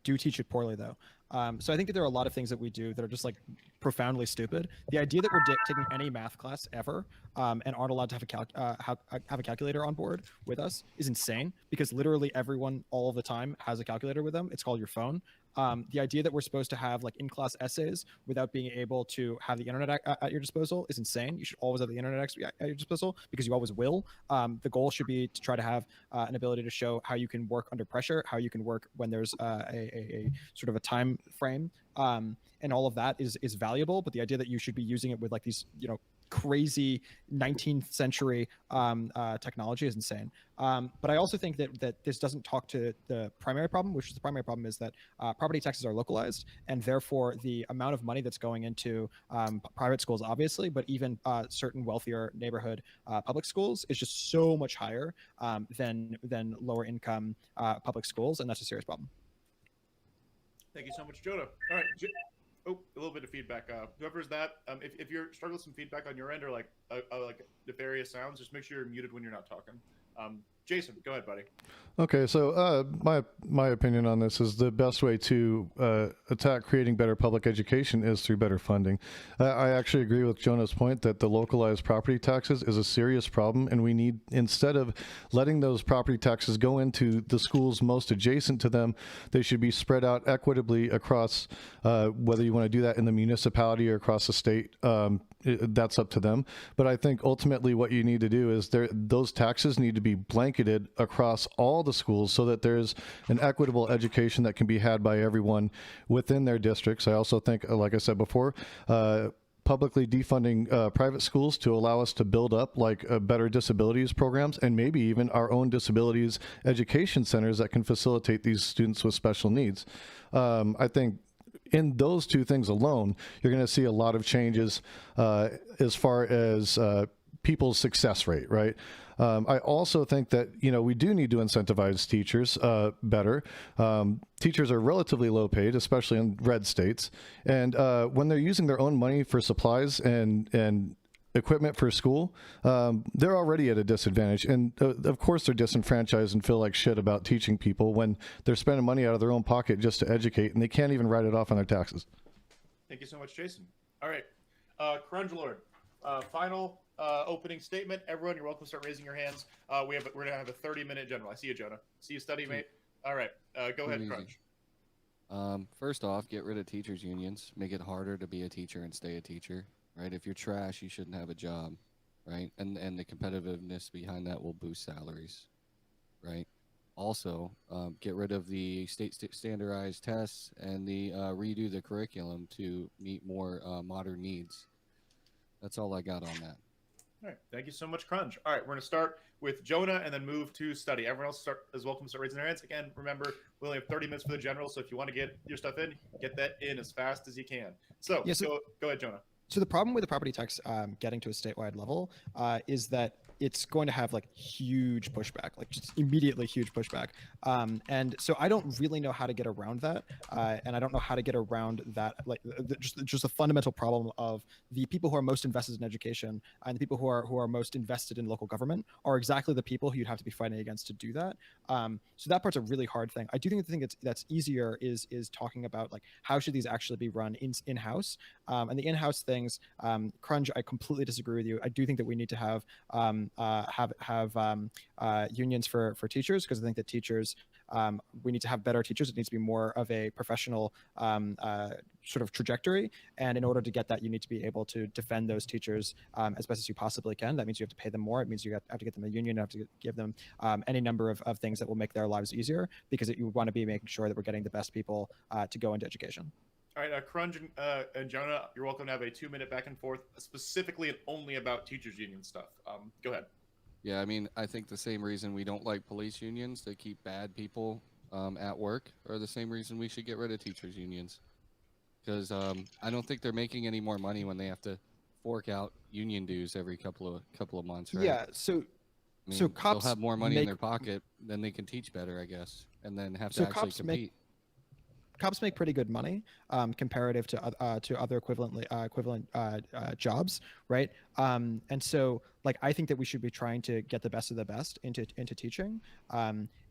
do teach it poorly, though. So I think that there are a lot of things that we do that are just like profoundly stupid. The idea that we're taking any math class ever and aren't allowed to have a calculator on board with us is insane, because literally everyone all the time has a calculator with them. It's called your phone. The idea that we're supposed to have like in-class essays without being able to have the internet at your disposal is insane. You should always have the internet at your disposal, because you always will. The goal should be to try to have an ability to show how you can work under pressure, how you can work when there's a sort of a time frame, and all of that is valuable. But the idea that you should be using it with like these, crazy 19th century technology is insane. But I also think that this doesn't talk to the primary problem, which is the primary problem is that property taxes are localized, and therefore the amount of money that's going into private schools, obviously, but even certain wealthier neighborhood public schools is just so much higher than lower income public schools, and that's a serious problem. Thank you so much, Jonah. All right. Oh, a little bit of feedback. Whoever's that, if you're struggling with some feedback on your end or like nefarious sounds, just make sure you're muted when you're not talking. Jason, go ahead, buddy. Okay, so my opinion on this is the best way to attack creating better public education is through better funding. I actually agree with Jonah's point that the localized property taxes is a serious problem, and we need, instead of letting those property taxes go into the schools most adjacent to them, they should be spread out equitably across, whether you want to do that in the municipality or across the state. That's up to them. But I think ultimately what you need to do is those taxes need to be blanketed across all the schools so that there's an equitable education that can be had by everyone within their districts. I also think, like I said before, publicly defunding private schools to allow us to build up like better disabilities programs, and maybe even our own disabilities education centers that can facilitate these students with special needs. I think in those two things alone, you're going to see a lot of changes as far as people's success rate, right? I also think that, we do need to incentivize teachers better. Teachers are relatively low paid, especially in red states. And when they're using their own money for supplies and equipment for school, they're already at a disadvantage. And of course they're disenfranchised and feel like shit about teaching people when they're spending money out of their own pocket just to educate, and they can't even write it off on their taxes. Thank you so much, Jason. All right, Crunch Lord, final opening statement. Everyone, you're welcome to start raising your hands. We're gonna have a 30-minute general. I see you, Jonah. See you, study mate. All right, go ahead, Easy. Crunch. First off, get rid of teachers unions. Make it harder to be a teacher and stay a teacher. Right? If you're trash, you shouldn't have a job, right? And the competitiveness behind that will boost salaries, right? Also, get rid of the state standardized tests and redo the curriculum to meet more modern needs. That's all I got on that. All right, thank you so much, Crunch. All right, we're going to start with Jonah and then move to study. Everyone else is welcome to start raising their hands. Again, remember, we only have 30 minutes for the general, so if you want to get your stuff in, get that in as fast as you can. So, Yes, go ahead, Jonah. So the problem with the property tax getting to a statewide level is that it's going to have like huge pushback, like just immediately huge pushback. And so I don't really know how to get around that. And I don't know how to get around that, like just the fundamental problem of the people who are most invested in education and the people who are most invested in local government are exactly the people who you'd have to be fighting against to do that. So that part's a really hard thing. I do think the thing that's easier is talking about like how should these actually be run in-house. And the in-house thing things. Crunge, I completely disagree with you. I do think that we need to have unions for teachers, because I think that teachers, we need to have better teachers. It needs to be more of a professional sort of trajectory. And in order to get that, you need to be able to defend those teachers as best as you possibly can. That means you have to pay them more. It means you have to get them a union. You have to give them any number of things that will make their lives easier, because you want to be making sure that we're getting the best people to go into education. All right, Crunge and Jonah, you're welcome to have a 2-minute back and forth, specifically and only about teachers union stuff. Go ahead. Yeah, I mean, I think the same reason we don't like police unions to keep bad people at work are the same reason we should get rid of teachers unions. Because I don't think they're making any more money when they have to fork out union dues every couple of months, right? Yeah, so I mean, so cops they'll have more money in their pocket, then they can teach better, I guess, and then have to So actually cops compete. Cops make pretty good money comparative to other equivalent jobs, right? And so, like, I think that we should be trying to get the best of the best into teaching.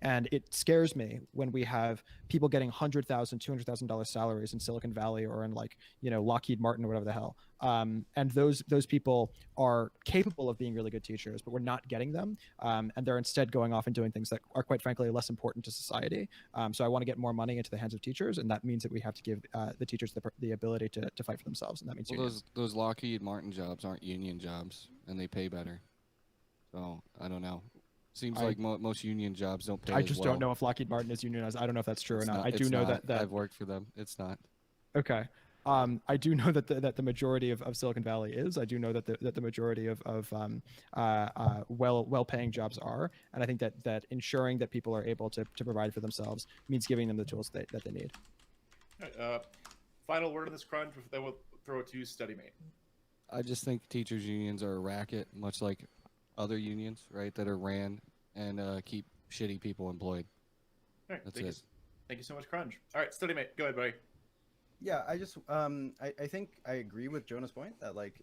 And it scares me when we have people getting $100,000, $200,000 salaries in Silicon Valley or in, like, Lockheed Martin or whatever the hell. And those people are capable of being really good teachers, but we're not getting them. And they're instead going off and doing things that are, quite frankly, less important to society. So I want to get more money into the hands of teachers, and that means that we have to give the teachers the ability to fight for themselves, and that means those Lockheed Martin jobs aren't union jobs, and they pay better. So I don't know. Seems like most union jobs don't pay. I just as well. don't know if Lockheed Martin is unionized. I don't know if that's true or not. I do It's know not. that I've worked for them. It's not. Okay. I do know that the majority of Silicon Valley is. I do know that the majority of well-paying jobs are, and I think that ensuring that people are able to provide for themselves means giving them the tools that they need. All right, final word on this, Crunch, then we'll throw it to you, StudyMate. I just think teachers unions are a racket, much like other unions, right, that are ran and keep shitty people employed. All right, That's thank it. Thank you so much, Crunch. All right, StudyMate, go ahead, buddy. Yeah, I just I think I agree with Jonah's point that, like,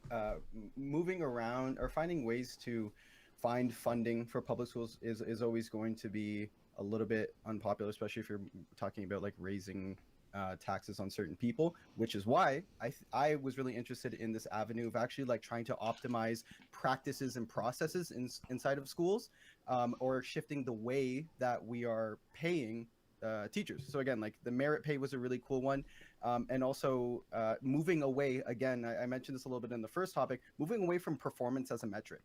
moving around or finding ways to find funding for public schools is always going to be a little bit unpopular, especially if you're talking about, like, raising taxes on certain people, which is why I was really interested in this avenue of actually, like, trying to optimize practices and processes inside of schools, or shifting the way that we are paying teachers. So again, like, the merit pay was a really cool one. And also moving away, again, I mentioned this a little bit in the first topic, moving away from performance as a metric.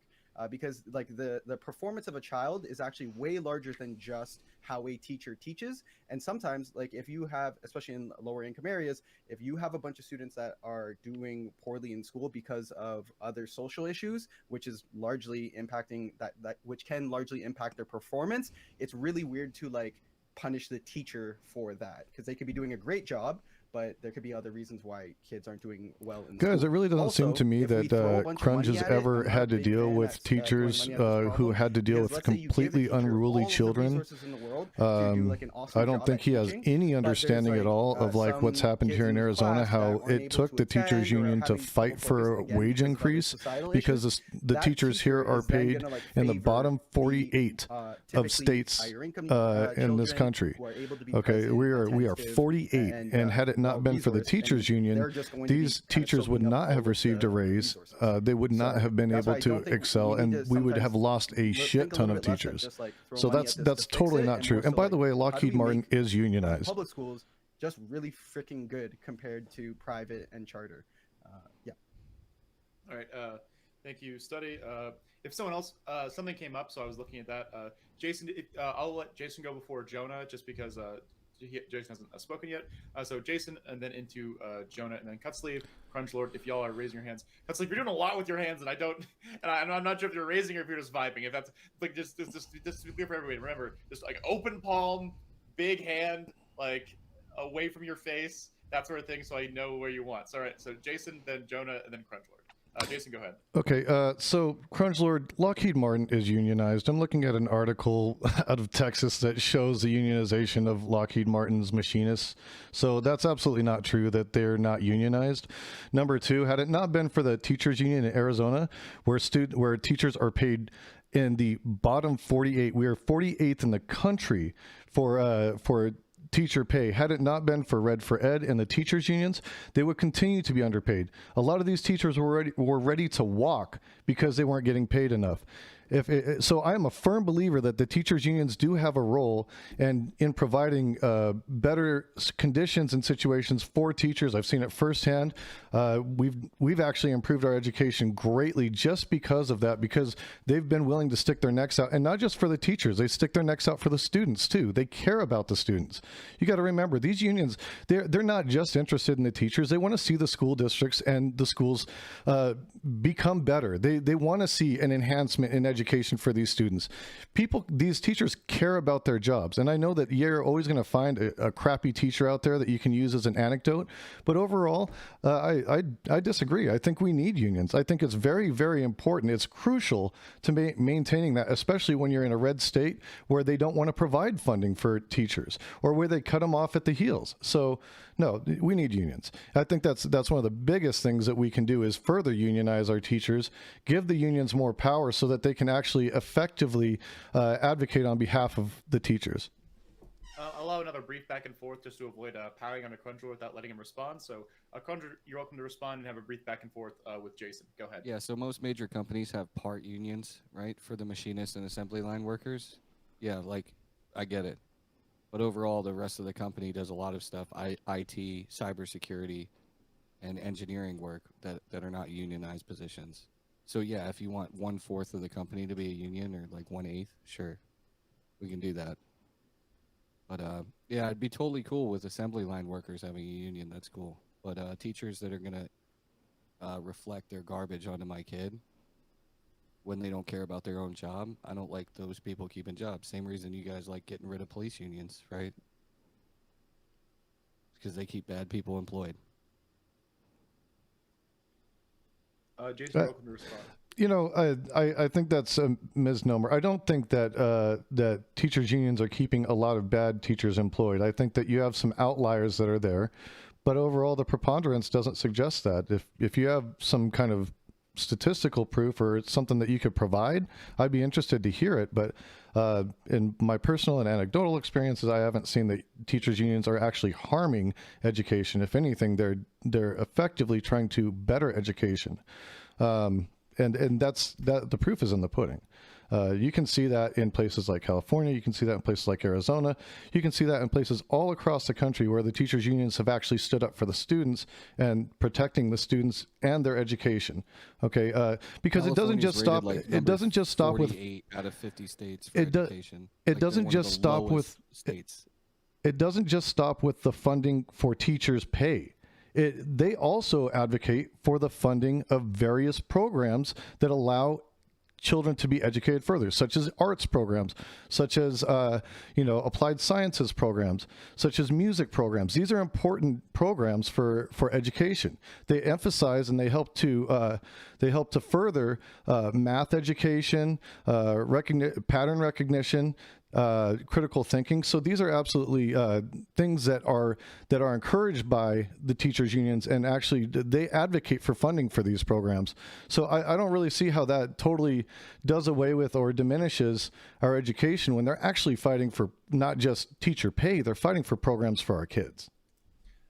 Because, like, the performance of a child is actually way larger than just how a teacher teaches. And sometimes, like, if you have, especially in lower income areas, if you have a bunch of students that are doing poorly in school because of other social issues, which is largely impacting which can largely impact their performance, it's really weird to, like, punish the teacher for that, because they could be doing a great job, but there could be other reasons why kids aren't doing well in Guys, school. it really doesn't Also, seem to me if we that throw a bunch of Crunch money has at it, ever I'm not had a to big deal fan with at throwing teachers money at this who problem, had to deal because with let's say you give a completely teacher all unruly of the children. resources in the world to do, like, an awesome I don't job think at he has teaching, any but there's, understanding like, at all of, like, what's some happened kids here in his Arizona, class that how aren't it able took the teachers attend or are union to having fight trouble for a focusing, again, wage because of other increase, societal because issues. the That teachers here teacher are is then paid gonna, like, in the favor bottom the, 48 of typically states higher income in this children country. who are able to be Okay, present, we are attentive, 48, and had it not been for the well-resourced, teachers and union, they're just going to be these kind of teachers would soaking up not all have of received a the raise. resources. They would not So have been that's why able I to don't think excel, we need and to we would have sometimes lost a think shit a ton little of bit less than teachers. just, like, throw So money that's at this to fix totally it, not and true. more And so, by like, the way, how do Lockheed we Martin make is unionized. public schools just really freaking good compared to private and charter? Yeah. All right, thank you, Study. If someone else, something came up, so I was looking at that. Jason, I'll let Jason go before Jonah, just because Jason hasn't spoken yet. So Jason, and then into Jonah, and then Cutsleeve, Crunch-Lord, if y'all are raising your hands. Cutsleeve, you're doing a lot with your hands, and I don't, and I'm not sure if you're raising or if you're just vibing. If that's, like, just to be clear for everybody, remember, just, like, open palm, big hand, like, away from your face, that sort of thing, so I know where you want. So, all right, so Jason, then Jonah, and then Crunch-Lord. Jason, go ahead. Okay, so Crunch-Lord, Lockheed Martin is unionized. I'm looking at an article out of Texas that shows the unionization of Lockheed Martin's machinists. So that's absolutely not true that they're not unionized. Number two, had it not been for the teachers union in Arizona, where teachers are paid in the bottom 48, we are 48th in the country for teacher pay. Had it not been for Red for Ed and the teachers unions, they would continue to be underpaid. A lot of these teachers were ready to walk because they weren't getting paid enough. So I am a firm believer that the teachers unions do have a role in providing better conditions and situations for teachers. I've seen it firsthand. We've actually improved our education greatly just because of that, because they've been willing to stick their necks out, and not just for the teachers, they stick their necks out for the students too. They care about the students. You got to remember, these unions, they're not just interested in the teachers. They want to see the school districts and the schools become better. They want to see an enhancement in education for these students. These teachers care about their jobs. And I know that you're always going to find a crappy teacher out there that you can use as an anecdote. But overall, I disagree. I think we need unions. I think it's very, very important. It's crucial to maintaining that, especially when you're in a red state where they don't want to provide funding for teachers or where they cut them off at the heels. So no, we need unions. I think that's one of the biggest things that we can do is further unionize our teachers, give the unions more power so that they can actually effectively advocate on behalf of the teachers. I'll allow another brief back and forth just to avoid powering on a Cruncher without letting him respond. So, Cruncher, you're welcome to respond and have a brief back and forth with Jason. Go ahead. Yeah, so most major companies have part unions, right, for the machinists and assembly line workers. Yeah, like, I get it. But overall, the rest of the company does a lot of stuff, IT, cybersecurity, and engineering work that are not unionized positions. So yeah, if you want 1/4 of the company to be a union, or like 1/8, sure, we can do that. But yeah, I'd be totally cool with assembly line workers having a union. That's cool. But teachers that are gonna reflect their garbage onto my kid when they don't care about their own job, I don't like those people keeping jobs. Same reason you guys like getting rid of police unions, right? Because they keep bad people employed. Jason, welcome to respond. You know, I think that's a misnomer. I don't think that that teachers unions are keeping a lot of bad teachers employed. I think that you have some outliers that are there, but overall the preponderance doesn't suggest that. If you have some kind of statistical proof or it's something that you could provide, I'd be interested to hear it. But in my personal and anecdotal experiences, I haven't seen that teachers unions are actually harming education. If anything, they're effectively trying to better education. And that's the proof is in the pudding. You can see that in places like California. You can see that in places like Arizona. You can see that in places all across the country where the teachers unions have actually stood up for the students and protecting the students and their education. Okay, because it doesn't just stop. Like it doesn't just stop with 48 out of 50 states for it education. It doesn't just stop with states. It doesn't just stop with the funding for teachers' pay. They also advocate for the funding of various programs that allow children to be educated further, such as arts programs, such as applied sciences programs, such as music programs. These are important programs for education. They emphasize and they help to further math education, pattern recognition, critical thinking. So these are absolutely things that are encouraged by the teachers unions, and actually they advocate for funding for these programs. So I don't really see how that totally does away with or diminishes our education when they're actually fighting for not just teacher pay, they're fighting for programs for our kids.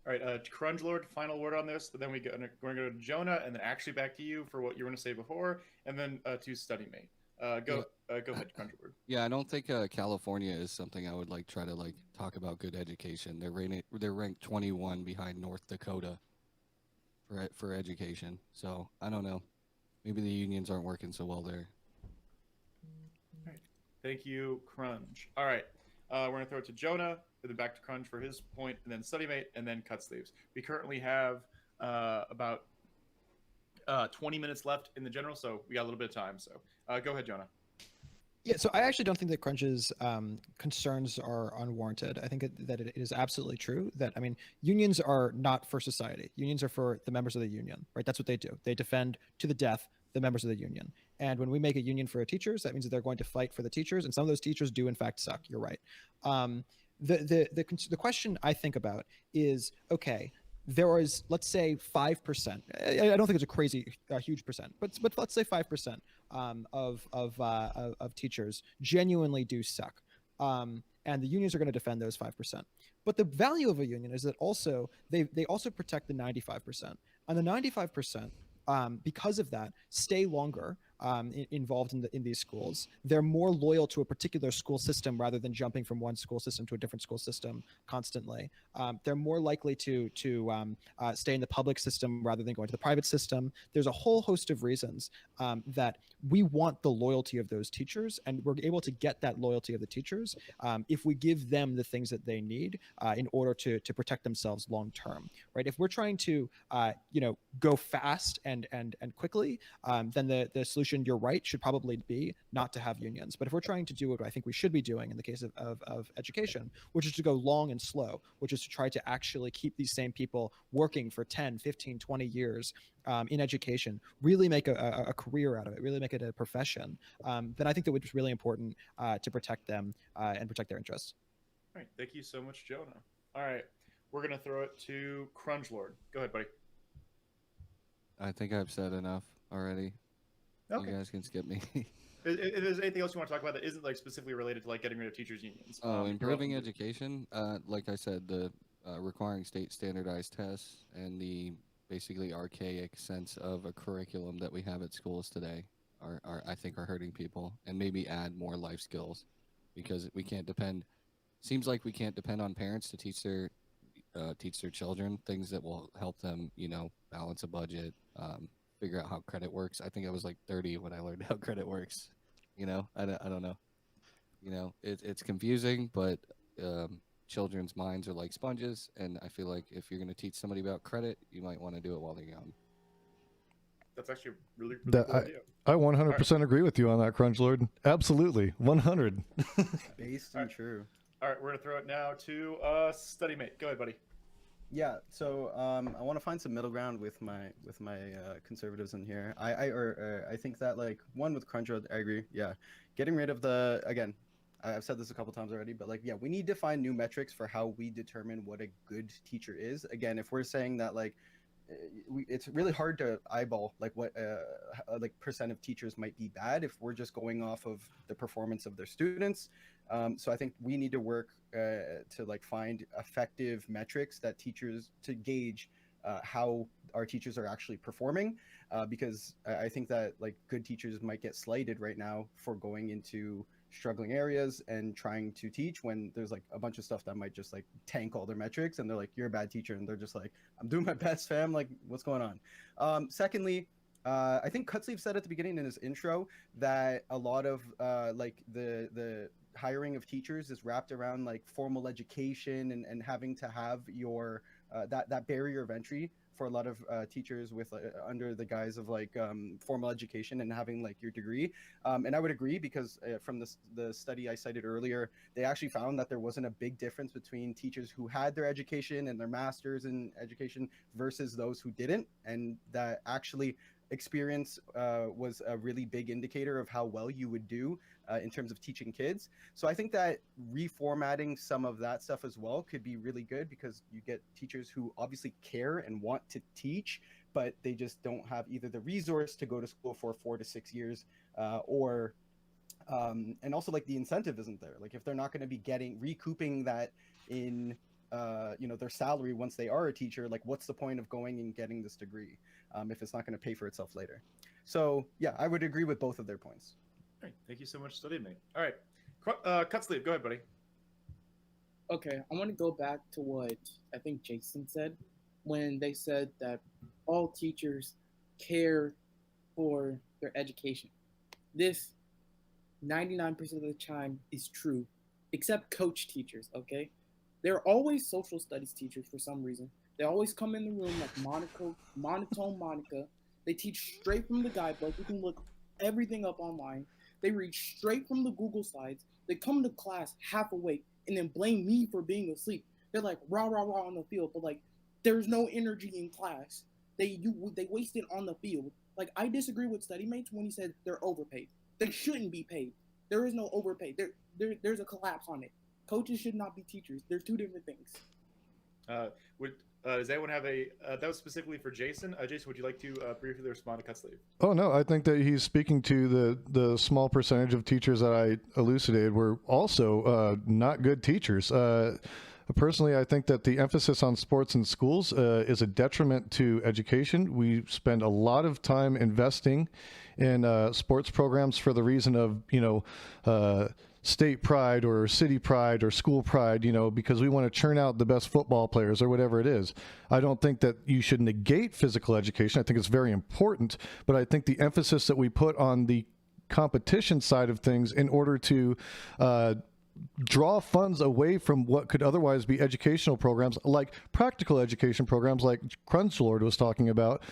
All right, Crunch Lord, final word on this. But then we're going to go to Jonah, and then actually back to you for what you were going to say before, and then to Study Mate. Go ahead, Crunch Lord. Yeah, I don't think California is something I would try to talk about good education. They're ranked 21 behind North Dakota for education. So I don't know. Maybe the unions aren't working so well there. All right. Thank you, Crunch. All right. We're going to throw it to Jonah, and then back to Crunch for his point, and then Study Mate, and then Cut Sleeves. We currently have about 20 minutes left in the general, so we got a little bit of time. So go ahead, Jonah. Yeah, so I actually don't think that Crunch's concerns are unwarranted. I think that it is absolutely true that, I mean, unions are not for society. Unions are for the members of the union, right? That's what they do. They defend to the death the members of the union. And when we make a union for teachers, that means that they're going to fight for the teachers. And some of those teachers do, in fact, suck. You're right. The question I think about is, okay, there is, let's say, 5%. I don't think it's a crazy, huge percent, but let's say 5% of teachers genuinely do suck, and the unions are going to defend those 5%. But the value of a union is that also they also protect the 95%, and the 95%, because of that, stay longer involved in these schools. They're more loyal to a particular school system rather than jumping from one school system to a different school system constantly. They're more likely to stay in the public system rather than going to the private system. There's a whole host of reasons that we want the loyalty of those teachers, and we're able to get that loyalty of the teachers if we give them the things that they need in order to protect themselves long term, right? If we're trying to go fast and quickly, then the solution, you're right, should probably be not to have unions. But if we're trying to do what I think we should be doing in the case of education, which is to go long and slow, which is to try to actually keep these same people working for 10, 15, 20 years in education, really make a career out of it, really make it a profession, then I think that it's really important to protect them and protect their interests. All right, thank you so much, Jonah. All right, we're gonna throw it to Crunch Lord. Go ahead, buddy. I think I've said enough already. Okay. You guys can skip me. If there's anything else you want to talk about that isn't like specifically related to like getting rid of teachers' unions? Improving education. Like I said, the requiring state standardized tests and the basically archaic sense of a curriculum that we have at schools today are I think are hurting people, and maybe add more life skills, because we can't depend. Seems like we can't depend on parents to teach their children things that will help them, balance a budget, figure out how credit works. I think I was like 30 when I learned how credit works. I don't know. It's confusing, but children's minds are like sponges, and I feel like if you're going to teach somebody about credit, you might want to do it while they're young. That's actually a really cool idea. I 100% agree with you on that, Crunch Lord. Absolutely, 100. Based and true. All right, we're gonna throw it now to Study Mate. Go ahead, buddy. Yeah, so I want to find some middle ground with my conservatives in here. I think that, like, one, with Crunch Lord, I agree. Yeah, getting rid of the, again, I've said this a couple times already, but like, yeah, we need to find new metrics for how we determine what a good teacher is. Again, if we're saying that, like, it's really hard to eyeball like what like percent of teachers might be bad if we're just going off of the performance of their students. So I think we need to work to like find effective metrics that teachers to gauge how our teachers are actually performing, because I think that like good teachers might get slighted right now for going into struggling areas and trying to teach when there's like a bunch of stuff that might just like tank all their metrics, and they're like, you're a bad teacher, and they're just like, I'm doing my best, fam, like what's going on. Secondly, I think Cutsleeve said at the beginning in his intro that a lot of like the hiring of teachers is wrapped around like formal education and having to have your that barrier of entry for a lot of teachers with under the guise of like formal education and having like your degree. And I would agree, because from the study I cited earlier, they actually found that there wasn't a big difference between teachers who had their education and their masters in education versus those who didn't, and that actually experience was a really big indicator of how well you would do in terms of teaching kids. So I think that reformatting some of that stuff as well could be really good, because you get teachers who obviously care and want to teach, but they just don't have either the resource to go to school for 4 to 6 years, or and also like the incentive isn't there. Like if they're not going to be recouping that in their salary once they are a teacher, like what's the point of going and getting this degree if it's not going to pay for itself later? So yeah, I would agree with both of their points. All right, thank you so much, Study Mate. All right, Cutsleeve, go ahead, buddy. Okay, I want to go back to what I think Jason said when they said that all teachers care for their education. This 99% of the time is true, except coach teachers, okay? They're always social studies teachers for some reason. They always come in the room like monotone Monica. They teach straight from the guidebook. You can look everything up online. They read straight from the Google slides. They come to class half awake and then blame me for being asleep. They're like rah rah rah on the field, but like there's no energy in class. They waste it on the field. Like I disagree with Study Mates when he said they're overpaid. They shouldn't be paid. There is no overpay. There's a collapse on it. Coaches should not be teachers. They're two different things. Does anyone have that was specifically for Jason? Jason, would you like to briefly respond to Cutsleeve? Oh no, I think that he's speaking to the small percentage of teachers that I elucidated were also not good teachers. Personally, I think that the emphasis on sports in schools is a detriment to education. We spend a lot of time investing in sports programs for the reason of, state pride or city pride or school pride, because we want to churn out the best football players or whatever it is. I don't think that you should negate physical education. I think it's very important, but I think the emphasis that we put on the competition side of things in order to draw funds away from what could otherwise be educational programs, like practical education programs like Crunch Lord was talking about,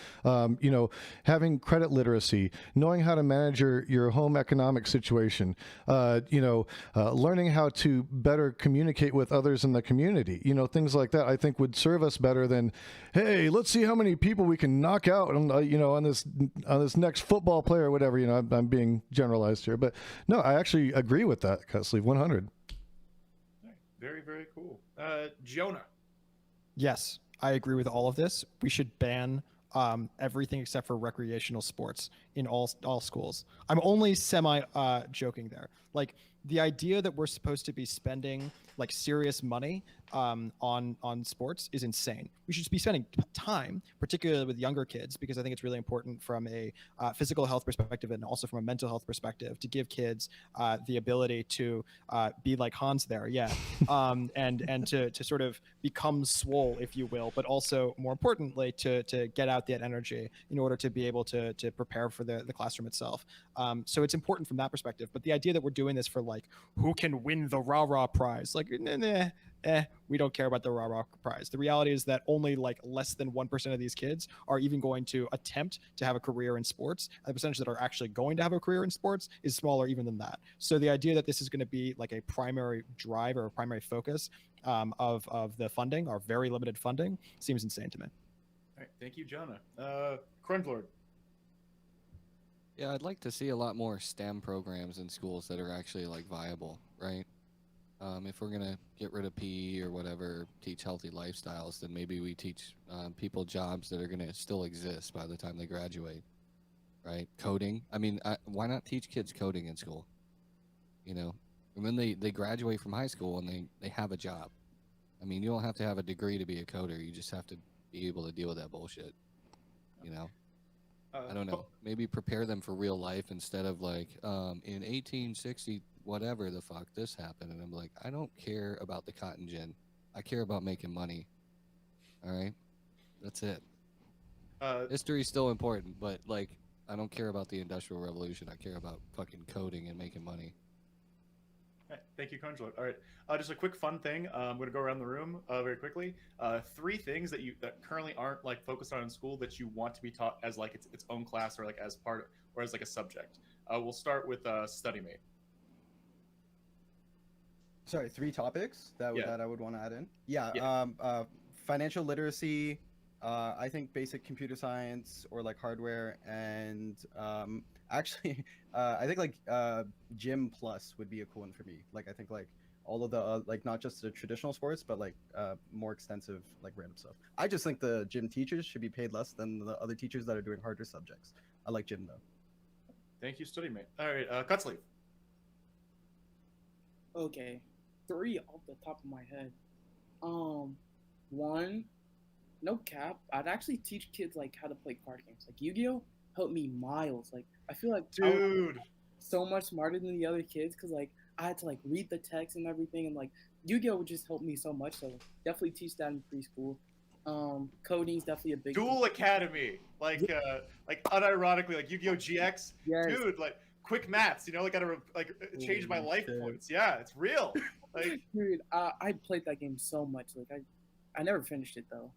having credit literacy, knowing how to manage your home economic situation, learning how to better communicate with others in the community, things like that, I think would serve us better than, hey, let's see how many people we can knock out on this next football player or whatever. I'm being generalized here, but no, I actually agree with that, Cutsleeve, 100. Very, very cool. Jonah. Yes, I agree with all of this. We should ban everything except for recreational sports in all schools. I'm only semi joking there. Like, the idea that we're supposed to be spending like serious money on sports is insane. We should be spending time, particularly with younger kids, because I think it's really important from a physical health perspective and also from a mental health perspective to give kids the ability to be like HANZ there, and to sort of become swole, if you will, but also more importantly to get out that energy in order to be able to prepare for the classroom itself. So it's important from that perspective. But the idea that we're doing this for like who can win the rah-rah prize, like we don't care about the rah-rah prize. The reality is that only like less than 1% of these kids are even going to attempt to have a career in sports. And the percentage that are actually going to have a career in sports is smaller even than that. So the idea that this is going to be like a primary drive or a primary focus of the funding, or very limited funding, seems insane to me. All right, thank you, Jonah. Crunlord. Yeah, I'd like to see a lot more STEM programs in schools that are actually like viable, right? If we're gonna get rid of PE or whatever, teach healthy lifestyles, then maybe we teach people jobs that are gonna still exist by the time they graduate, right? Coding. I mean, why not teach kids coding in school? And then they graduate from high school and they have a job. I mean, you don't have to have a degree to be a coder. You just have to be able to deal with that bullshit. I don't know. Maybe prepare them for real life instead of like, in 1860, whatever the fuck, this happened. And I'm like, I don't care about the cotton gin. I care about making money. All right? That's it. History's still important, but like, I don't care about the Industrial Revolution. I care about fucking coding and making money. All right, thank you, Crunch Lord. All right, just a quick fun thing. I'm going to go around the room very quickly. 3 things that currently aren't like focused on in school that you want to be taught as like its own class or like as part or as like a subject. We'll start with StudyMate. Sorry, 3 topics that I would want to add in. Yeah. Financial literacy. I think basic computer science or like hardware, and actually, I think like Gym Plus would be a cool one for me. Like I think like all of the like not just the traditional sports, but like more extensive like random stuff. I just think the gym teachers should be paid less than the other teachers that are doing harder subjects. I like gym though. Thank you, StudyMate. All right, Cutsleeve. Okay, 3 off the top of my head. 1, no cap, I'd actually teach kids like how to play card games. Like Yu-Gi-Oh helped me miles. Like I feel like I was so much smarter than the other kids because like I had to like read the text and everything, and like Yu-Gi-Oh would just help me so much. So definitely teach that in preschool. Coding is definitely a big Duel Academy, like unironically, like Yu-Gi-Oh GX, Yes. dude, like quick maths, like gotta change my life points. Yeah, it's real. Like, dude, I played that game so much. Like I never finished it though.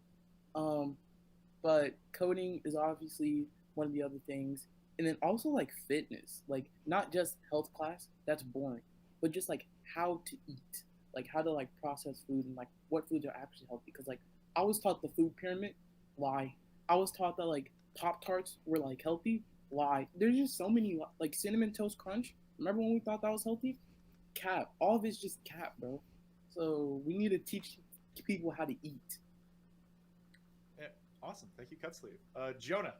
But coding is obviously one of the other things, and then also like fitness, like not just health class, that's boring, but just like how to eat, like how to like process food and like what foods are actually healthy. Because like I was taught the food pyramid, lie. I was taught that like Pop-Tarts were like healthy, lie. There's just so many like Cinnamon Toast Crunch. Remember when we thought that was healthy? Cap. All of it's just cap, bro. So we need to teach people how to eat. yeah, awesome. Thank you, Cutsleeve. Jonah.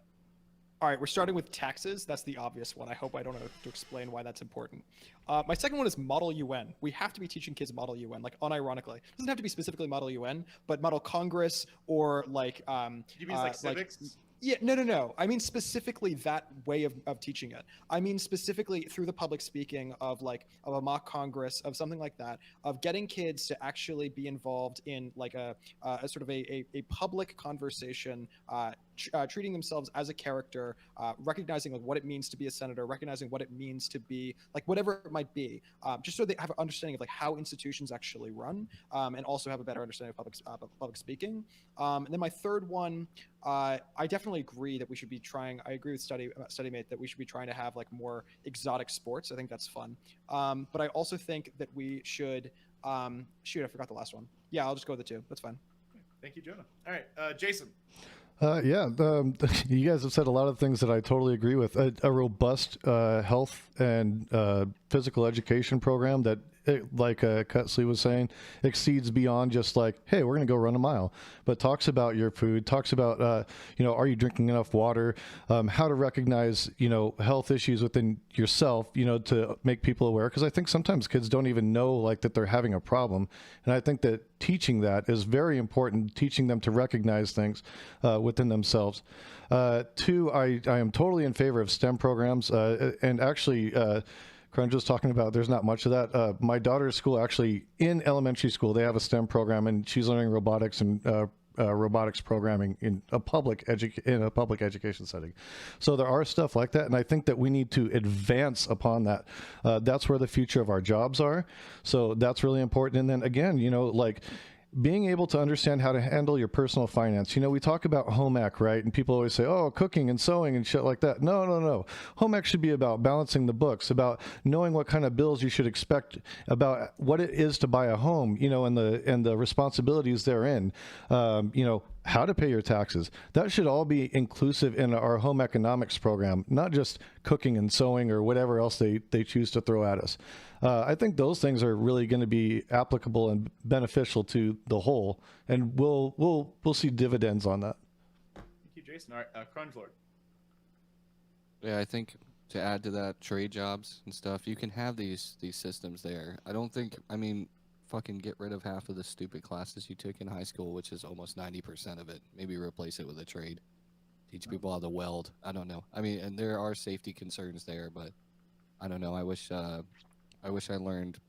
All right, we're starting with taxes. That's the obvious one. I hope I don't have to explain why that's important. My second one is Model UN. We have to be teaching kids Model UN, like unironically. It doesn't have to be specifically Model UN, but Model Congress or like. You mean like civics? Yeah, no. I mean specifically that way of teaching it. I mean specifically through the public speaking of a mock Congress, of something like that, of getting kids to actually be involved in like a sort of a public conversation, treating themselves as a character, recognizing like what it means to be a senator, recognizing what it means to be like whatever it might be, just so they have an understanding of like how institutions actually run, and also have a better understanding of public speaking. And then my third one, I definitely agree that we should be trying. I agree with StudyMate that we should be trying to have like more exotic sports. I think that's fun. But I also think that we should. Shoot, I forgot the last one. Yeah, I'll just go with the two. That's fine. Thank you, Jonah. All right, Jason. You guys have said a lot of things that I totally agree with. A robust health and physical education program that, like Cutley was saying, exceeds beyond just like, hey, we're going to go run a mile, but talks about your food, talks about, are you drinking enough water, how to recognize, health issues within yourself, to make people aware. Because I think sometimes kids don't even know like that they're having a problem. And I think that teaching that is very important, teaching them to recognize things within themselves. Two, I am totally in favor of STEM programs. And actually, Crunch was talking about there's not much of that. My daughter's school, actually, in elementary school, they have a STEM program, and she's learning robotics and robotics programming in a public education setting. So there are stuff like that, and I think that we need to advance upon that. That's where the future of our jobs are. So that's really important. And then again, like being able to understand how to handle your personal finance. We talk about home ec, right? And people always say, oh, cooking and sewing and shit like that. No. Home ec should be about balancing the books, about knowing what kind of bills you should expect, about what it is to buy a home, and the responsibilities therein, how to pay your taxes. That should all be inclusive in our home economics program, not just cooking and sewing or whatever else they choose to throw at us. I think those things are really going to be applicable and beneficial to the whole, and we'll see dividends on that. Thank you, Jason. All right, Crunch Lord. Yeah, I think to add to that, trade jobs and stuff, you can have these systems there. Fucking get rid of half of the stupid classes you took in high school, which is almost 90% of it. Maybe replace it with a trade. Teach people how to weld. I don't know. And there are safety concerns there, but I don't know. I wish I learned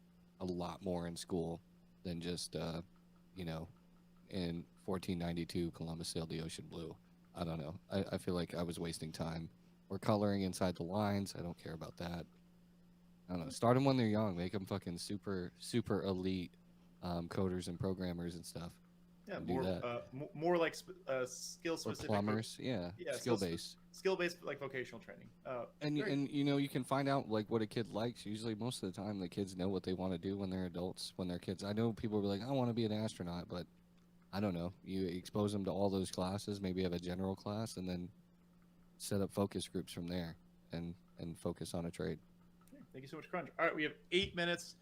a lot more in school than just, in 1492, Columbus sailed the ocean blue. I don't know. I feel like I was wasting time. Or coloring inside the lines. I don't care about that. I don't know. Start them when they're young. Make them fucking super elite coders and programmers and stuff. Yeah, and more like skill specific. Or plumbers, yeah skill based. Skill based, like vocational training. And you can find out like what a kid likes. Usually, most of the time, the kids know what they want to do when they're adults. When they're kids, I know people will be like, I want to be an astronaut, but I don't know. You expose them to all those classes. Maybe have a general class, and then set up focus groups from there, and focus on a trade. Thank you so much, Crunch. All right, we have 7 minutes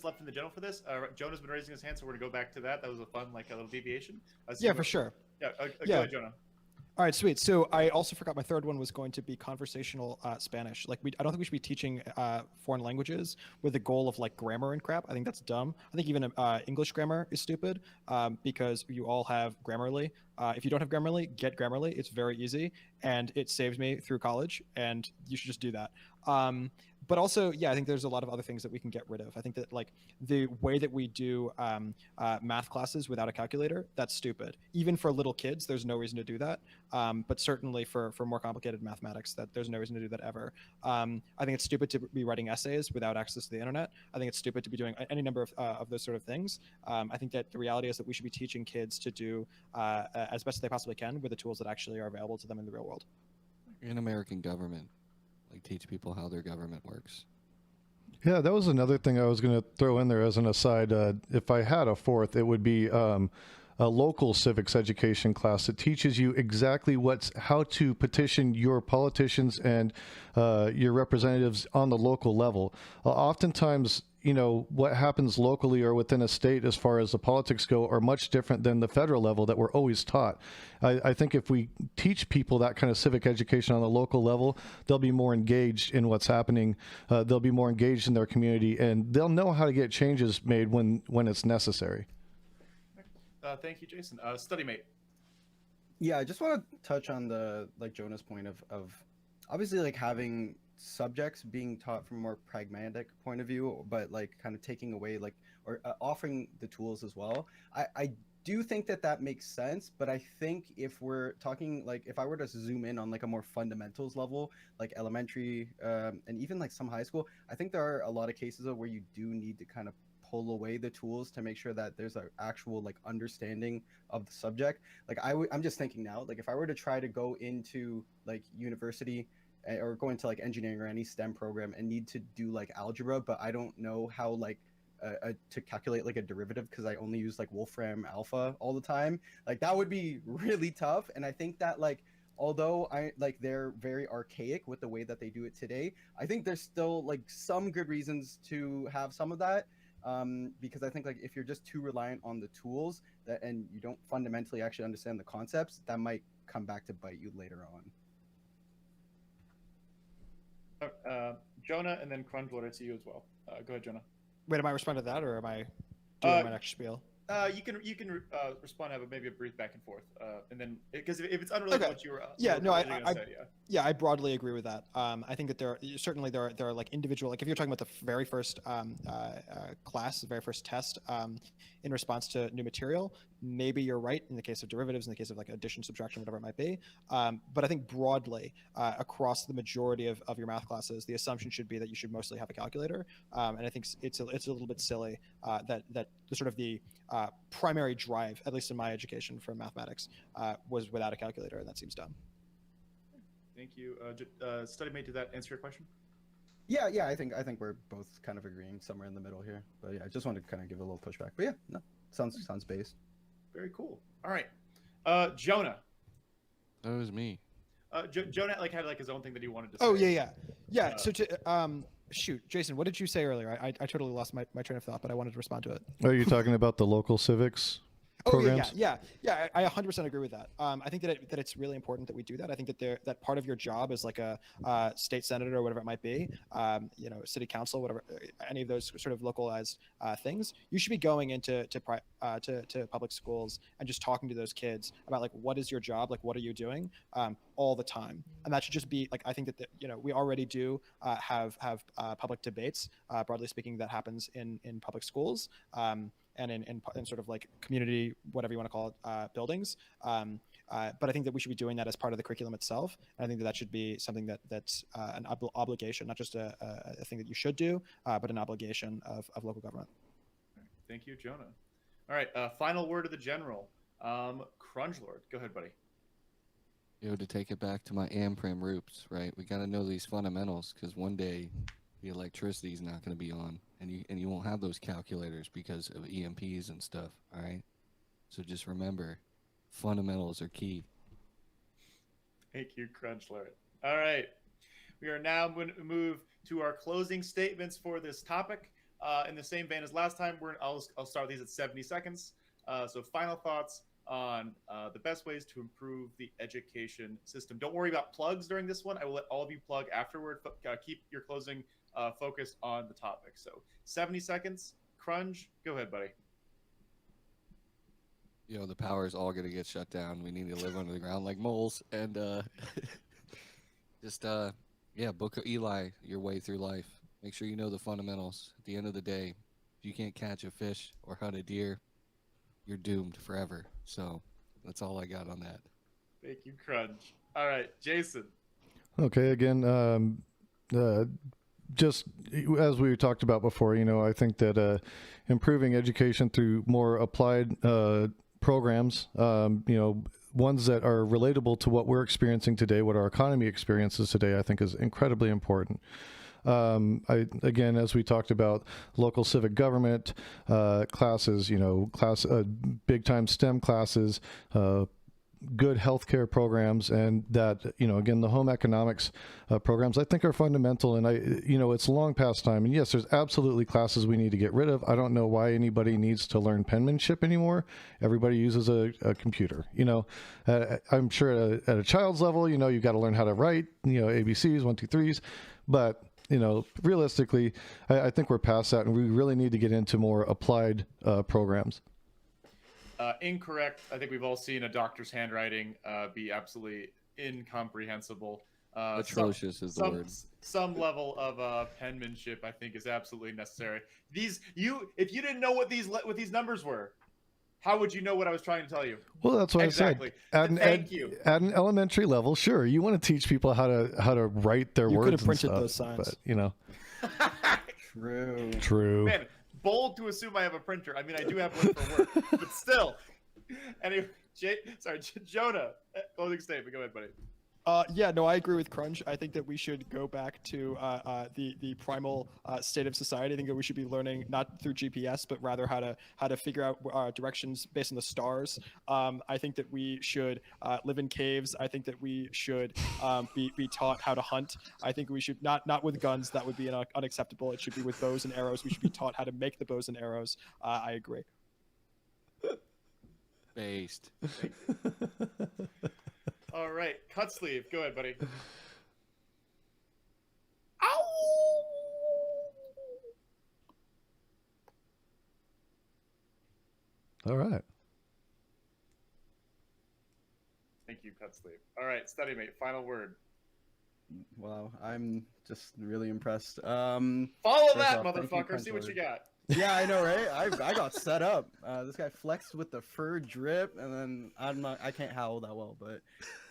left in the general for this. Jonah's been raising his hand, so we're gonna go back to that. That was a fun, a little deviation. Yeah, for sure. Yeah, go ahead, Jonah. All right, sweet. So I also forgot my third one was going to be conversational Spanish. I don't think we should be teaching foreign languages with the goal of grammar and crap. I think that's dumb. I think even English grammar is stupid because you all have Grammarly. If you don't have Grammarly, get Grammarly. It's very easy, and it saved me through college, and you should just do that. But also, I think there's a lot of other things that we can get rid of. I think that the way that we do math classes without a calculator, that's stupid. Even for little kids, there's no reason to do that. But certainly for more complicated mathematics, that there's no reason to do that ever. I think it's stupid to be writing essays without access to the internet. I think it's stupid to be doing any number of those sort of things. I think that the reality is that we should be teaching kids to do as best as they possibly can with the tools that actually are available to them in the real world. In American government. Teach people how their government works. Yeah, that was another thing I was going to throw in there as an aside. If I had a fourth, it would be a local civics education class that teaches you exactly how to petition your politicians and your representatives on the local level. Oftentimes, you know, what happens locally or within a state as far as the politics go are much different than the federal level that we're always taught. I think if we teach people that kind of civic education on the local level, they'll be more engaged in what's happening. They'll be more engaged in their community, and they'll know how to get changes made when it's necessary. Thank you, Jason. Study mate. Yeah, I just want to touch on the like Jonah's point of obviously like having subjects being taught from a more pragmatic point of view, but like kind of taking away like or offering the tools as well. I do think that makes sense, but I think if we're talking like if I were to zoom in on like a more fundamentals level, like elementary and even like some high school, I think there are a lot of cases of where you do need to kind of pull away the tools to make sure that there's an actual like understanding of the subject. Like I'm just thinking now, like if I were to try to go into like university or go into like engineering or any STEM program and need to do like algebra, but I don't know how like to calculate like a derivative because I only use like Wolfram Alpha all the time, like that would be really tough. And I think that like although they're very archaic with the way that they do it today, I think there's still like some good reasons to have some of that. Because I think like if you're just too reliant on the tools and you don't fundamentally actually understand the concepts, that might come back to bite you later on. Jonah, and then Crunchwood, I see you as well. Go ahead, Jonah. Wait, am I responding to that, or am I doing my next spiel? You can respond, have maybe a brief back and forth, and then because if it's unrelated to what you were I broadly agree with that. I think that there are like individual, like if you're talking about the very first class, the very first test in response to new material, maybe you're right in the case of derivatives, in the case of like addition, subtraction, whatever it might be. But I think broadly across the majority of your math classes, the assumption should be that you should mostly have a calculator. And I think it's a little bit silly that the sort of the primary drive, at least in my education for mathematics, was without a calculator, and that seems dumb. Thank you. Study mate, did that answer your question? Yeah, I think we're both kind of agreeing somewhere in the middle here. But yeah, I just wanted to kind of give a little pushback. But yeah, no, sounds based. Very cool. All right, Jonah. That was me. Jonah had his own thing that he wanted to say. Oh yeah. So shoot, Jason, what did you say earlier? I totally lost my train of thought, but I wanted to respond to it. Are you talking about the local civics programs? Yeah. I 100% agree with that. I think that it's really important that we do that. I think that part of your job as like a state senator or whatever it might be, city council, whatever, any of those sort of localized things, you should be going into public schools and just talking to those kids about like what is your job, like what are you doing all the time, and that should just be like I think that we already do have public debates, broadly speaking, that happens in public schools. And in sort of like community, whatever you want to call it, buildings. But I think that we should be doing that as part of the curriculum itself. And I think that should be something that's an obligation, not just a thing that you should do, but an obligation of local government. Thank you, Jonah. All right, final word of the general. Crunchwood, go ahead, buddy. To take it back to my AmPrim roots, right? We got to know these fundamentals because one day the electricity is not going to be on, and you won't have those calculators because of EMPs and stuff. All right, so just remember, fundamentals are key. Thank you, Crunchwood. All right, we are now going to move to our closing statements for this topic. In the same vein as last time, I'll start these at 70 seconds. So final thoughts on the best ways to improve the education system. Don't worry about plugs during this one. I will let all of you plug afterward. Keep your closing focused on the topic. So 70 seconds. Crunch, go ahead, buddy. The power is all going to get shut down. We need to live under the ground like moles. And just, book Eli your way through life. Make sure you know the fundamentals. At the end of the day, if you can't catch a fish or hunt a deer, you're doomed forever. So that's all I got on that. Thank you, Crunch. All right, Jason. Okay, again, just as we talked about before, I think that improving education through more applied programs, ones that are relatable to what we're experiencing today, what our economy experiences today, I think is incredibly important. Again, as we talked about, local civic government classes, big time STEM classes, good healthcare programs, and that, again, the home economics programs I think are fundamental. And it's long past time. And yes, there's absolutely classes we need to get rid of. I don't know why anybody needs to learn penmanship anymore. Everybody uses a computer. I'm sure at a child's level, you've got to learn how to write, ABCs, 1, 2, 3s, but realistically, I think we're past that, and we really need to get into more applied programs. Incorrect. I think we've all seen a doctor's handwriting be absolutely incomprehensible. Atrocious is the word. Some level of penmanship, I think, is absolutely necessary. If you didn't know what these numbers were, how would you know what I was trying to tell you? Well, that's what exactly. I said. Thank you. At an elementary level, sure, you want to teach people how to write their You words. could have printed and stuff, those signs. But True. Man, bold to assume I have a printer. I mean, I do have one for work, but still. Anyway, Jonah, closing statement. Go ahead, buddy. I agree with Crunch. I think that we should go back to the primal state of society. I think that we should be learning not through GPS, but rather how to figure out directions based on the stars. I think that we should live in caves. I think that we should be taught how to hunt. I think we should not with guns. That would be unacceptable. It should be with bows and arrows. We should be taught how to make the bows and arrows. I agree. Based. All right, cut sleeve. Go ahead, buddy. all right. Thank you, cut sleeve. All right, study mate. Final word. Wow, I'm just really impressed. Follow First that, off, thank you, motherfucker. See what you got. Yeah, I know, right? I got set up. This guy flexed with the fur drip, and then I can't howl that well, but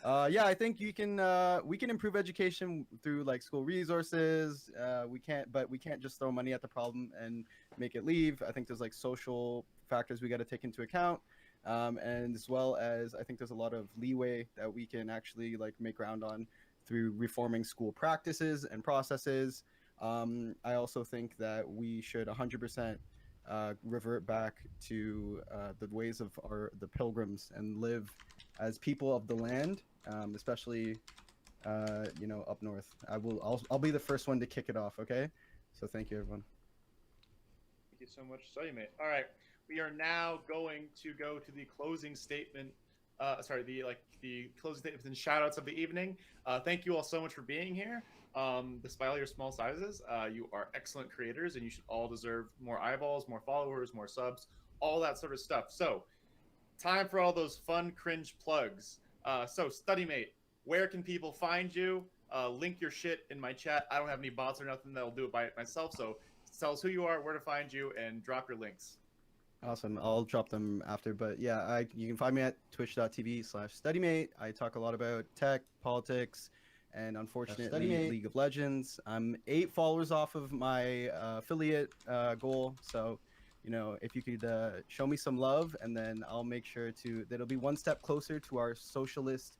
I think we can improve education through like school resources. We can't just throw money at the problem and make it leave. I think there's like social factors we got to take into account, and as well as I think there's a lot of leeway that we can actually like make ground on through reforming school practices and processes. I also think that we should 100% revert back to the ways of the pilgrims and live as people of the land, especially up north. I'll be the first one to kick it off. Okay, so thank you, everyone. Thank you so much, study mate. All right, we are now going to go to the closing statement. The closing statements and shout outs of the evening. Thank you all so much for being here. Despite all your small sizes, you are excellent creators, and you should all deserve more eyeballs, more followers, more subs, all that sort of stuff. So, time for all those fun cringe plugs. So, StudyMate, where can people find you? Link your shit in my chat. I don't have any bots or nothing that'll do it by myself. So, tell us who you are, where to find you, and drop your links. Awesome. I'll drop them after, but yeah, you can find me at twitch.tv/StudyMate. I talk a lot about tech, politics, and unfortunately League of Legends. I'm 8 followers off of my affiliate goal, so if you could show me some love, and then I'll make sure that'll be one step closer to our socialist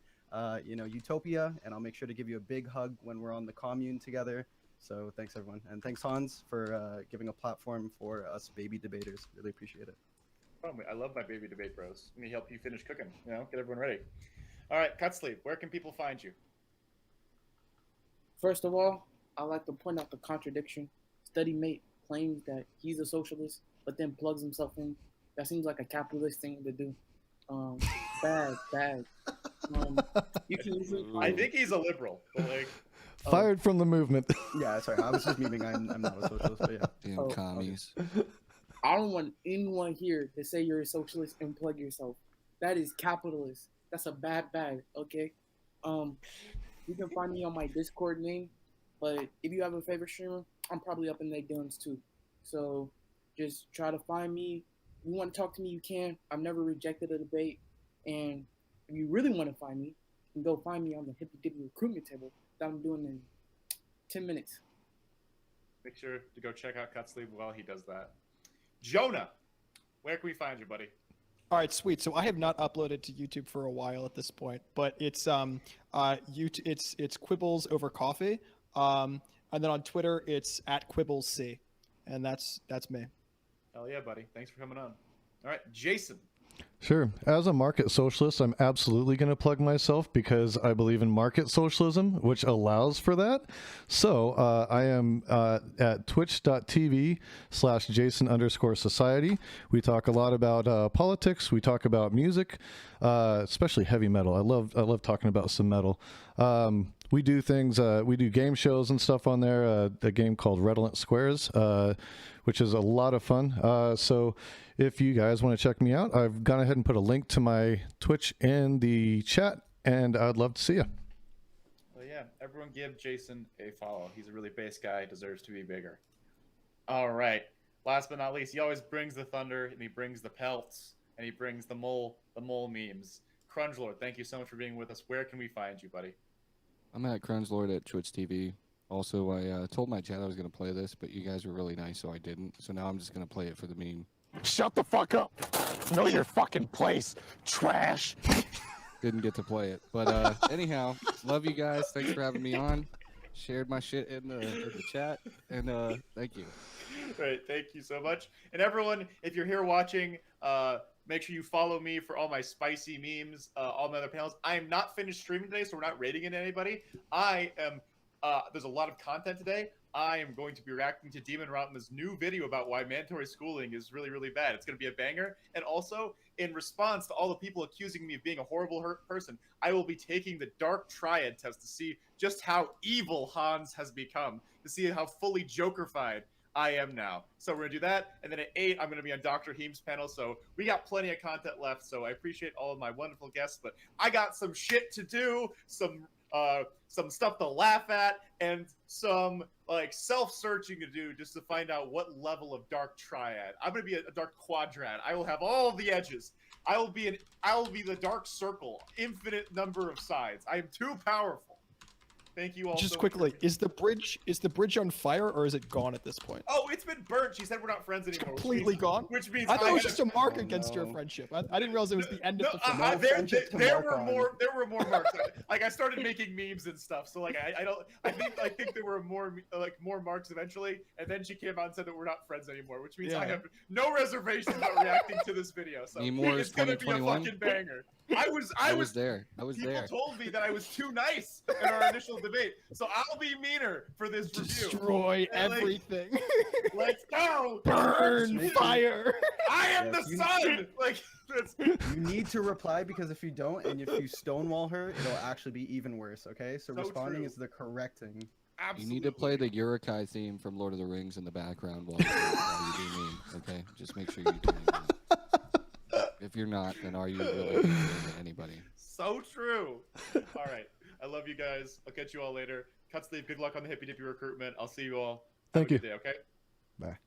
utopia, and I'll make sure to give you a big hug when we're on the commune together. So thanks, everyone, and thanks, Hans, for giving a platform for us baby debaters. Really appreciate it. Oh, I love my baby debate bros. Let me help you finish cooking, get everyone ready. All right, Cutsleeve, where can people find you? First of all, I'd like to point out the contradiction. StudyMate claims that he's a socialist, but then plugs himself in. That seems like a capitalist thing to do. Bad. You can usually. I think he's a liberal, but like. Fired from the movement. Yeah, sorry, I was just memeing. I'm not a socialist, but yeah. Damn commies. Okay. I don't want anyone here to say you're a socialist and plug yourself. That is capitalist. That's a bad, okay? You can find me on my Discord name, but if you have a favorite streamer, I'm probably up in their guns too. So just try to find me. If you want to talk to me, you can. I've never rejected a debate. And if you really want to find me, you can go find me on the Hippy Dippy recruitment table that I'm doing in 10 minutes. Make sure to go check out Cutsleeve while he does that. Jonah, where can we find you, buddy? All right, sweet. So I have not uploaded to YouTube for a while at this point, but it's Quibbles over coffee. And then on Twitter, it's @QuibblesC, and that's me. Hell yeah, buddy. Thanks for coming on. All right, Jason. Sure. As a market socialist, I'm absolutely going to plug myself because I believe in market socialism, which allows for that. So I am at twitch.tv/Jason_society. We talk a lot about politics. We talk about music, especially heavy metal. I love talking about some metal. We do things, we do game shows and stuff on there, a game called Redolent Squares, which is a lot of fun. So if you guys want to check me out, I've gone ahead and put a link to my Twitch in the chat, and I'd love to see you. Well, yeah, everyone give Jason a follow. He's a really base guy, deserves to be bigger. All right. Last but not least, he always brings the thunder, and he brings the pelts, and he brings the mole memes. Crungelord, thank you so much for being with us. Where can we find you, buddy? I'm at Crungelord at Twitch TV. Also, I told my chat I was going to play this, but you guys were really nice, so I didn't. So now I'm just going to play it for the meme. Shut the fuck up. Know your fucking place, trash. Didn't get to play it. But anyhow, love you guys. Thanks for having me on. Shared my shit in the chat. And thank you. Right, thank you so much. And everyone, if you're here watching, make sure you follow me for all my spicy memes, all my other panels. I am not finished streaming today, so we're not rating it to anybody. I am, there's a lot of content today. I am going to be reacting to Demon Rotma's new video about why mandatory schooling is really, really bad. It's going to be a banger. And also, in response to all the people accusing me of being a horrible person, I will be taking the Dark Triad test to see just how evil HANZ has become, to see how fully Joker-fied I am now. So we're gonna do that, and then at 8 I'm gonna be on Dr. Heem's panel. So we got plenty of content left. So I appreciate all of my wonderful guests, but I got some shit to do, some stuff to laugh at, and some like self-searching to do just to find out what level of Dark Triad. I'm gonna be a Dark Quadrant. I will have all the edges. I will be the Dark Circle, infinite number of sides. I am too powerful. Thank you all. Just so quickly, much. is the bridge on fire or is it gone at this point? Oh, it's been burnt. She said we're not friends anymore. Completely gone? Which means I thought it was had just a mark Oh, against your no. friendship. I didn't realize it was the end of the friendship. friendship to there mark were on. there were more marks. Like I started making memes and stuff. So like I think there were more marks eventually. And then she came out and said that we're not friends anymore, which means I have no reservations about reacting to this video. So Need more it's gonna be a 2021? fucking banger. I was there. I was people there. told me that I was too nice in our initial debate, so I'll be meaner for this review. Destroy And, like, everything. Let's go! Burn fire. I am Yes, the you- sun. Like that's, You need to reply because if you don't, and if you stonewall her, it'll actually be even worse. Okay, so So responding true. is the correct thing. absolutely. You need to play the Urukai theme from Lord of the Rings in the background while you do meme, okay? Just make sure you do meme. If you're not, then are you really doing it to anybody? So true. All right. I love you guys. I'll catch you all later. Cut sleeve. Good luck on the hippy dippy recruitment. I'll see you all. Have Thank a you. good day, okay? Bye.